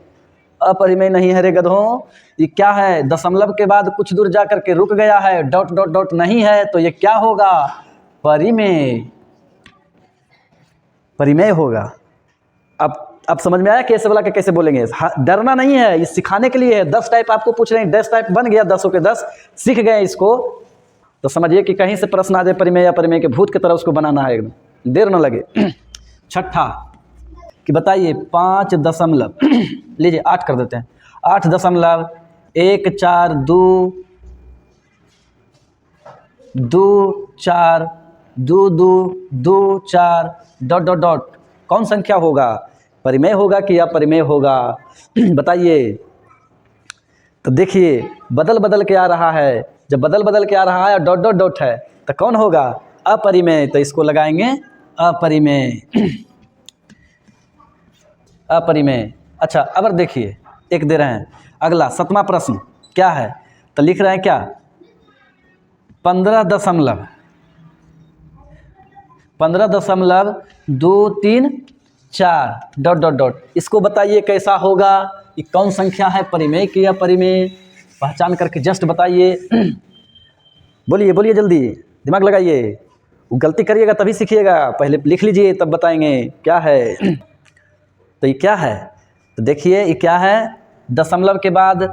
अपरिमेय नहीं है रे गधों, ये क्या है? दशमलव के बाद कुछ दूर जा कर के रुक गया है, ... नहीं है, तो ये क्या होगा? परिमेय, परिमेय होगा। अब समझ में आया कैसे वाला के कैसे बोलेंगे? डरना नहीं है, ये सिखाने के लिए है। 10 टाइप आपको पूछ रहे हैं, 10 टाइप बन गया, 10 के 10 सीख गए इसको, तो समझिए कि कहीं से प्रश्न आ जाए परिमेय या परिमेय के, भूत की तरह उसको बनाना है, एकदम देर न लगे। छठा कि बताइए 5 दशमलव लीजिए 8 कर देते हैं, 8.142224 ... कौन संख्या होगा? परिमेय होगा कि अपरिमेय होगा? बताइए। तो देखिए बदल के आ रहा है, जब बदल के आ रहा है और ... है, तो कौन होगा? अपरिमेय। तो इसको लगाएंगे अपरिमेय, अपरिमेय। अच्छा अब देखिए 1 दे रहे हैं। अगला 7वां प्रश्न क्या है, तो लिख रहे हैं क्या 15.234 डॉट डॉट डॉट। इसको बताइए कैसा होगा, ये कौन संख्या है, परिमेय की अपरिमेय, पहचान करके जस्ट बताइए। बोलिए बोलिए जल्दी, दिमाग लगाइए, वो गलती करिएगा तभी सीखिएगा, पहले लिख लीजिए तब बताएंगे क्या है। तो ये क्या है, तो देखिए ये क्या है, दशमलव के बाद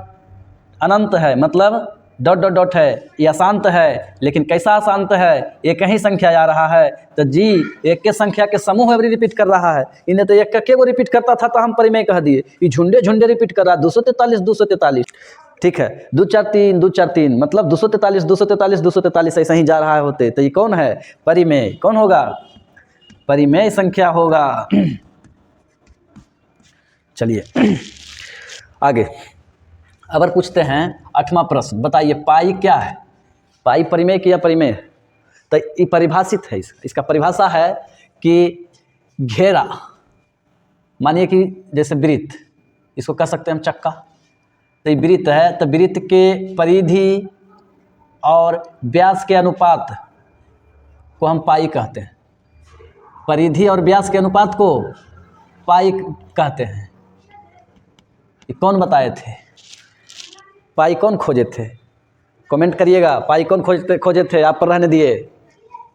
अनंत है, मतलब डॉट डॉट डॉट है, ये अशांत है, लेकिन कैसा अशांत है, एक ही संख्या आ रहा है, तो जी एक के संख्या के समूह अभी रिपीट कर रहा है। इन्हें तो एक के को रिपीट करता था तो हम परिमेय कह दिए, ये झुंडे झुंडे रिपीट कर रहा है, 243 243, ठीक है, 2 4 3 2 4 3, मतलब 243 243 243 ऐसा ही जा रहा होते, तो ये कौन है, परिमेय। कौन होगा, परिमेय संख्या होगा। चलिए आगे अगर पूछते हैं 8वां प्रश्न, बताइए पाई क्या है, पाई परिमेय की अपरिमेय। तो ये परिभाषित है, इसका परिभाषा है कि घेरा, मानिए कि जैसे वृत्त, इसको कह सकते हैं हम चक्का, तो ये वृत्त है, तो वृत्त के परिधि और व्यास के अनुपात को हम पाई कहते हैं, परिधि और व्यास के अनुपात को पाई कहते हैं। ये कौन बताए थे, पाई कौन खोजे थे, कमेंट करिएगा, पाई कौन खोजे थे, आप पर रहने दिए,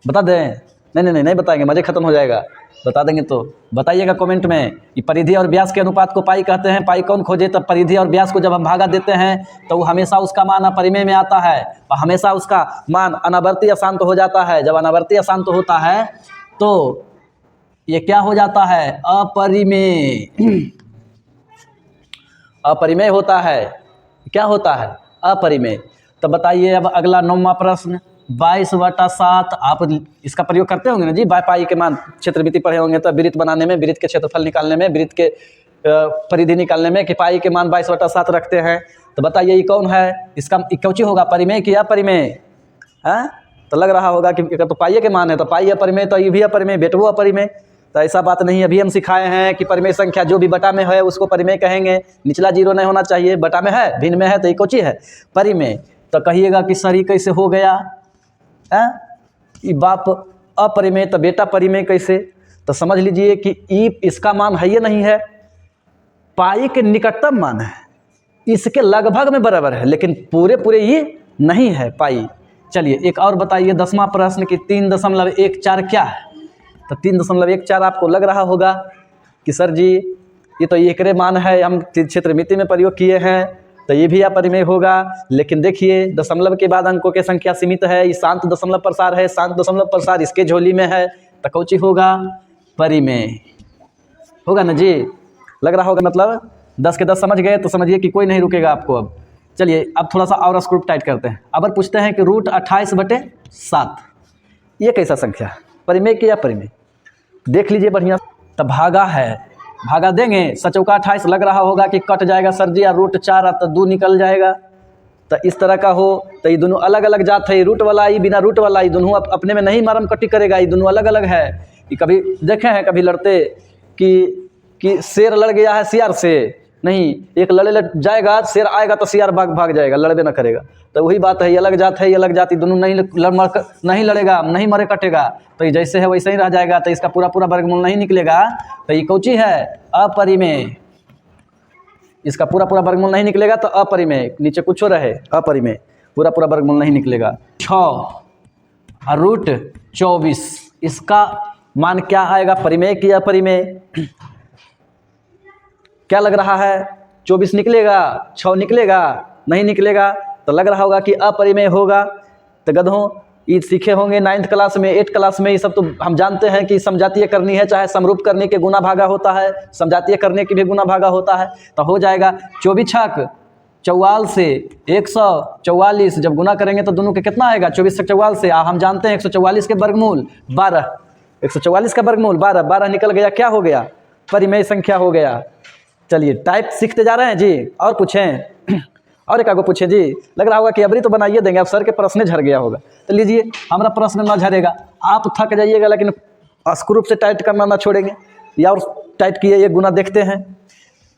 बता दें। नहीं बताएंगे, मज़े खत्म हो जाएगा, बता देंगे तो बताइएगा कमेंट में। ये परिधि और व्यास के अनुपात को पाई कहते हैं, पाई कौन खोजे, तब परिधि और व्यास को जब हम भागा देते हैं तो वो हमेशा उसका मान अपरिमेय में आता है, और हमेशा उसका मान अनावर्ती अशांत हो जाता है। जब अनावर्ती अशांत होता है तो ये क्या हो जाता है, अपरिमेय, अपरिमेय होता है। क्या होता है, अपरिमेय। तो बताइए अब अगला 9वां प्रश्न, 22/7, आप इसका प्रयोग करते होंगे ना जी, पाई के मान क्षेत्रमिति पढ़े होंगे, तो वृत्त बनाने में, वृत्त के क्षेत्रफल निकालने में, वृत्त के परिधि निकालने में, कि पाई के मान 22/7 रखते हैं। तो बताइए ये कौन है, इसका कौची होगा, परिमेय की अपरिमेय है। तो लग रहा होगा कि तो पाई के मान है तो पाई अपरिमेय, तो ये भी अपरिमेय, बेटवो अपरिमेय। तो ऐसा बात नहीं, अभी हम सिखाए हैं कि परिमेय संख्या जो भी बटा में है उसको परिमेय कहेंगे, निचला जीरो नहीं होना चाहिए, बटा में है भिन्न में है तो ये कौची है, परिमेय। तो कहिएगा कि सर ये कैसे हो गया, ये बाप अपरिमेय तो बेटा परिमेय कैसे, तो समझ लीजिए कि ई इसका मान है ये नहीं है, पाई के निकटतम मान है, इसके लगभग में बराबर है, लेकिन पूरे ये नहीं है पाई। चलिए एक और बताइए 10वां प्रश्न कि 3.14 क्या है। तो 3.14 आपको लग रहा होगा कि सर जी ये तो एकरे मान है, हम क्षेत्रमिति में प्रयोग किए हैं, तो ये भी अपरिमेय होगा। लेकिन देखिए दशमलव के बाद अंकों की संख्या सीमित है, ये शांत दशमलव प्रसार है, शांत दशमलव प्रसार इसके झोली में है, तो कौची होगा, परिमेय होगा ना जी। लग रहा होगा, मतलब 10 के 10 समझ गए तो समझिए कि कोई नहीं रुकेगा आपको। अब चलिए अब थोड़ा सा और स्क्रूप टाइट करते हैं। अब पूछते हैं कि √28/7 ये कैसा संख्या, परिमेय की या अपरिमेय, देख लीजिए बढ़िया। तो भागा है, भागा देंगे, सचौका 28, लग रहा होगा कि कट जाएगा सर जी, या √4 तो 2 निकल जाएगा। तो इस तरह का हो तो ये दोनों अलग अलग जात है, रूट वाला ही बिना रूट वाला, ये दोनों अपने में नहीं मारम कटी करेगा, ये दोनों अलग अलग है। ये कभी देखे हैं कभी लड़ते कि शेर लड़ गया है सियार से, नहीं, एक लड़ जाएगा, शेर आएगा तो सियार भाग जाएगा, लड़बे ना करेगा। तो वही बात है, ये अलग जात है, ये अलग जाति, दोनों नहीं लड़ेगा, नहीं मरे कटेगा, तो ये जैसे है वैसे ही रह जाएगा, तो इसका पूरा वर्गमूल नहीं निकलेगा, तो ये कौची है, अपरिमेय। इसका पूरा वर्गमूल नहीं निकलेगा तो अपरिमेय, नीचे कुछ रहे अपरिमेय, पूरा वर्गमूल नहीं निकलेगा। 6 √24 इसका मान क्या आएगा, परिमेय की अपरिमेय, क्या लग रहा है, 24 निकलेगा, 6 निकलेगा, नहीं निकलेगा, तो लग रहा होगा कि अपरिमेय होगा। तो गधों ये सीखे होंगे 9th क्लास में, 8th क्लास में, ये सब तो हम जानते हैं कि समजातीय करनी है, चाहे समरूप करने के गुना भागा होता है, समजातीय करने की भी गुना भागा होता है, तो हो जाएगा 24 छक 44 से 144, जब गुना करेंगे तो दोनों के कितना आएगा, 24 से 44 से, हम जानते हैं 144 के वर्गमूल 12, 144 का वर्गमूल 12 निकल गया, क्या हो गया, परिमेय संख्या हो गया। चलिए टाइप सीखते जा रहे हैं जी, और पूछें और एक आगो पूछे जी, लग रहा होगा कि अबरी तो बनाइए देंगे, अब सर के प्रश्न झड़ गया होगा, तो लीजिए हमारा प्रश्न ना झड़ेगा, आप थक जाइएगा लेकिन स्क्रूप से टाइट करना ना छोड़ेंगे, या और टाइट किए, ये गुना देखते हैं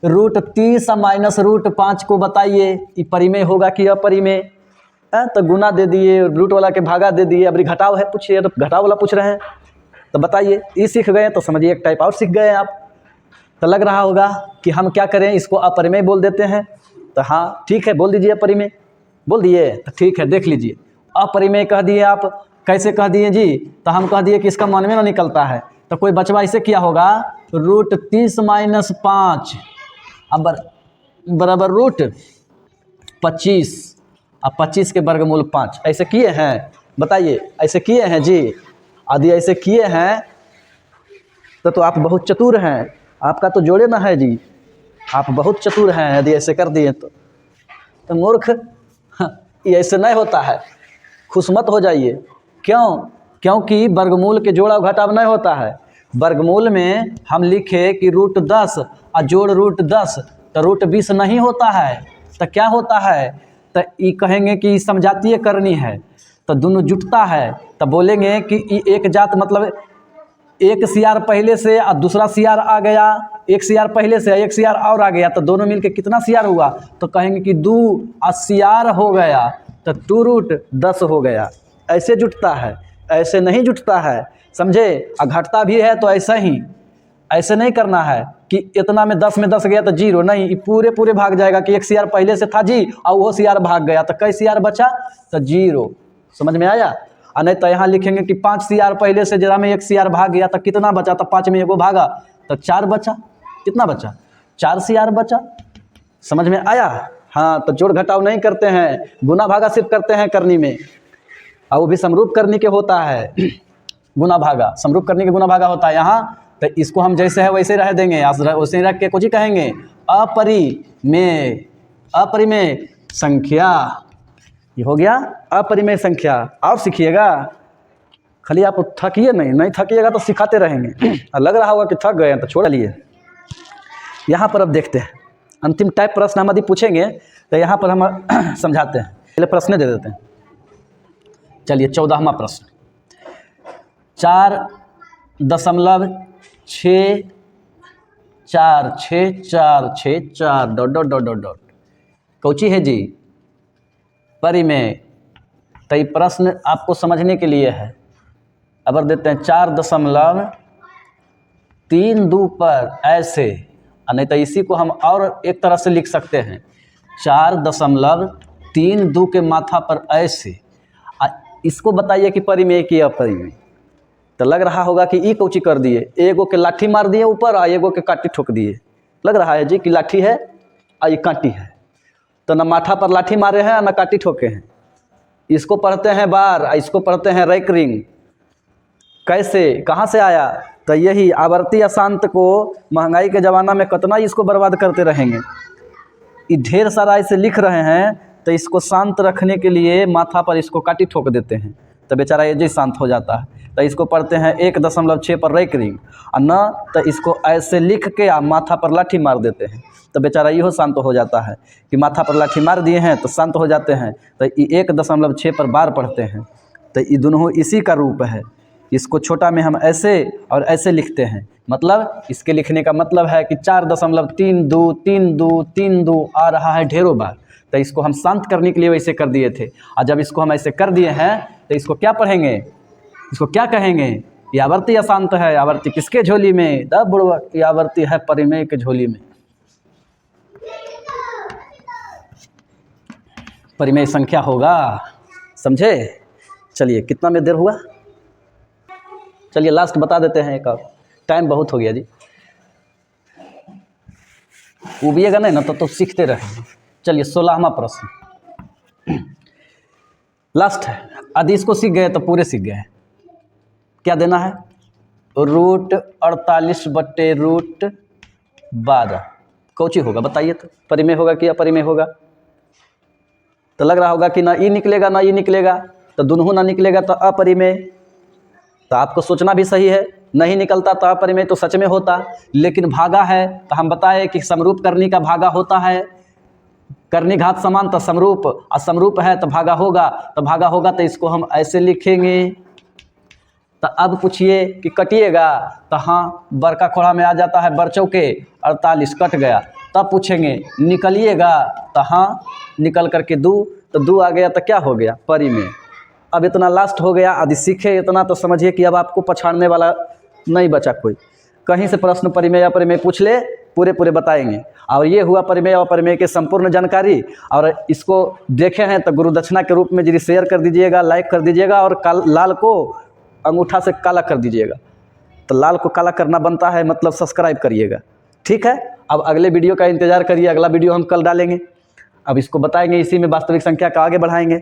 √30 - √5 को बताइए ये परिमेय होगा कि अपरिमेय। तो गुना दे दिए, रूट वाला के भागा दे दिए, अभी घटाव है पूछिए, तो घटाव वाला पूछ रहे हैं तो बताइए। ये सीख गए तो समझिए एक टाइप और सीख गए आप। तो लग रहा होगा कि हम क्या करें, इसको अपरिमेय बोल देते हैं। तो हाँ ठीक है, बोल दीजिए अपरिमेय। बोल दिए तो ठीक है, देख लीजिए अपरिमेय कह दिए आप। कैसे कह दिए जी? तो हम कह दिए कि इसका मन में ना निकलता है। तो कोई बचवा इसे किया होगा √30 - 5 बराबर √25 अब 25 के वर्गमूल 5। ऐसे किए हैं? बताइए, ऐसे किए हैं जी? यदि ऐसे किए हैं तो आप बहुत चतुर हैं। आपका तो जोड़े ना है जी, आप बहुत चतुर हैं यदि ऐसे कर दिए तो मूर्ख ये ऐसे नहीं होता है। खुश मत हो जाइए। क्यों? क्योंकि वर्गमूल के जोड़ा घटाव नहीं होता है। वर्गमूल में हम लिखे कि √10 और जोड़ √10 तो √20 नहीं होता है। तो क्या होता है? तो ये कहेंगे कि समजातीय करनी है, तो दोनों जुटता है। तो बोलेंगे कि ये एक जात मतलब एक सीआर पहले से और दूसरा सीआर आ गया, एक सीआर पहले से एक सीआर और आ गया, तो दोनों मिलके कितना सीआर हुआ? तो कहेंगे कि 2 और सीआर हो गया तो 2√10 हो गया। ऐसे जुटता है, ऐसे नहीं जुटता है, समझे? और घटता भी है तो ऐसा ही, ऐसे नहीं करना है कि इतना में 10 में 10 गया तो 0 नहीं, पूरे भाग जाएगा कि एक सीआर पहले से था जी और वो सीआर भाग गया तो कई सीआर बचा? तो 0। समझ में आया? और नहीं तो यहाँ लिखेंगे कि 5 सीआर पहले से जरा में एक सीआर भाग गया तो कितना बचा? तो 5 में एगो भागा तो 4 बचा। कितना बचा? 4 सीआर बचा। समझ में आया? हाँ, तो जोड़ घटाव नहीं करते हैं, गुना भागा सिर्फ करते हैं करनी में, और वो भी समरूप करनी के होता है। गुना भागा समरूप करने के गुना भागा होता है यहाँ। तो इसको हम जैसे है वैसे रह देंगे, वैसे ही रख के कुछ ही कहेंगे अपरिमेय। अपरिमेय संख्या, ये हो गया अपरिमेय संख्या। और सीखिएगा, खाली आप थकिए नहीं थकिएगा तो सिखाते रहेंगे। लग रहा होगा कि थक गए हैं तो छोड़ लिए। यहाँ पर अब देखते हैं अंतिम टाइप प्रश्न हम यदि पूछेंगे तो यहाँ पर हम समझाते हैं। पहले प्रश्न दे देते हैं। चलिए 14वां प्रश्न, 4.646464 ... कौची है जी? परिमेय। तो ये प्रश्न आपको समझने के लिए है। अब देते हैं 4.32 पर ऐसे, नहीं तो इसी को हम और एक तरह से लिख सकते हैं 4.32 के माथा पर ऐसे। इसको बताइए कि परिमेय की अपरिमेय। तो लग रहा होगा कि ई कौची कर दिए, एगो के लाठी मार दिए ऊपर और एगो के काटी ठोक दिए। लग रहा है जी कि लाठी है और ये काटी है, तो न माथा पर लाठी मारे हैं न काटी ठोके हैं। इसको पढ़ते हैं बार, इसको पढ़ते हैं रैकरिंग। कैसे, कहाँ से आया? तो यही आवर्ती अशांत को महंगाई के ज़माना में कितना इसको बर्बाद करते रहेंगे। ये ढेर सारा इसे लिख रहे हैं, तो इसको शांत रखने के लिए माथा पर इसको काटी ठोक देते हैं, तो बेचारा ये जी शांत हो जाता है। तो इसको पढ़ते हैं 1.6 पर रैकरिंग, और न तो इसको ऐसे लिख के माथा पर लाठी मार देते हैं, तो बेचारा इहो शांत हो जाता है कि माथा पर लाठी मार दिए हैं तो शांत हो जाते हैं। तो ये 1.6 पर बार पढ़ते हैं। तो ये दोनों इसी का रूप है। इसको छोटा में हम ऐसे और ऐसे लिखते हैं, मतलब इसके लिखने का मतलब है कि 4.32 आ रहा है ढेरों बार। तो इसको हम शांत करने के लिए वैसे कर दिए थे, और जब इसको हम ऐसे कर दिए हैं तो इसको क्या पढ़ेंगे, इसको क्या कहेंगे? ये आवर्ती अशांत है। आवर्ती किसके झोली में? ये आवर्ती है परिमेय के झोली में। परिमेय संख्या होगा, समझे? चलिए कितना में देर हुआ? चलिए लास्ट बता देते हैं एक और, टाइम बहुत हो गया जी। उबिएगा नहीं ना तो सीखते रहेंगे। चलिए 16वां प्रश्न लास्ट है। यदि इसको सीख गए तो पूरे सीख गए। क्या देना है? √48/√12 कौची होगा बताइए? तो परिमेय होगा कि अपरिमेय होगा? तो लग रहा होगा कि ना ई निकलेगा ना ई निकलेगा, तो दोनों ना निकलेगा तो अपरिमेय। तो आपको सोचना भी सही है, नहीं निकलता तो अपरिमेय तो सच में होता, लेकिन भागा है तो हम बताए कि समरूप करनी का भागा होता है। करनी घात समान तो समरूप, और समरूप है तो भागा होगा, तो भागा होगा तो इसको हम ऐसे लिखेंगे। तो अब पूछिए कि कटिएगा? तो हाँ, बड़का खोड़ा में आ जाता है बरचौके 48 कट गया। तब पूछेंगे निकलिएगा, तो हाँ निकल करके दू, तो दू आ गया तो क्या हो गया परी में। अब इतना लास्ट हो गया, यदि सीखे इतना तो समझिए कि अब आपको पछाड़ने वाला नहीं बचा कोई। कहीं से प्रश्न परिमेय अपरिमेय पूछ ले, पूरे पूरे बताएंगे। और ये हुआ परिमेय और अपरिमेय के संपूर्ण जानकारी। और इसको देखे हैं तो गुरु दक्षिणा के रूप में जी शेयर कर दीजिएगा, लाइक कर दीजिएगा, और लाल को अंगूठा से काला कर दीजिएगा। तो लाल को काला करना बनता है, मतलब सब्सक्राइब करिएगा। ठीक है, अब अगले वीडियो का इंतज़ार करिए, अगला वीडियो हम कल डालेंगे। अब इसको बताएंगे, इसी में वास्तविक संख्या का आगे बढ़ाएंगे।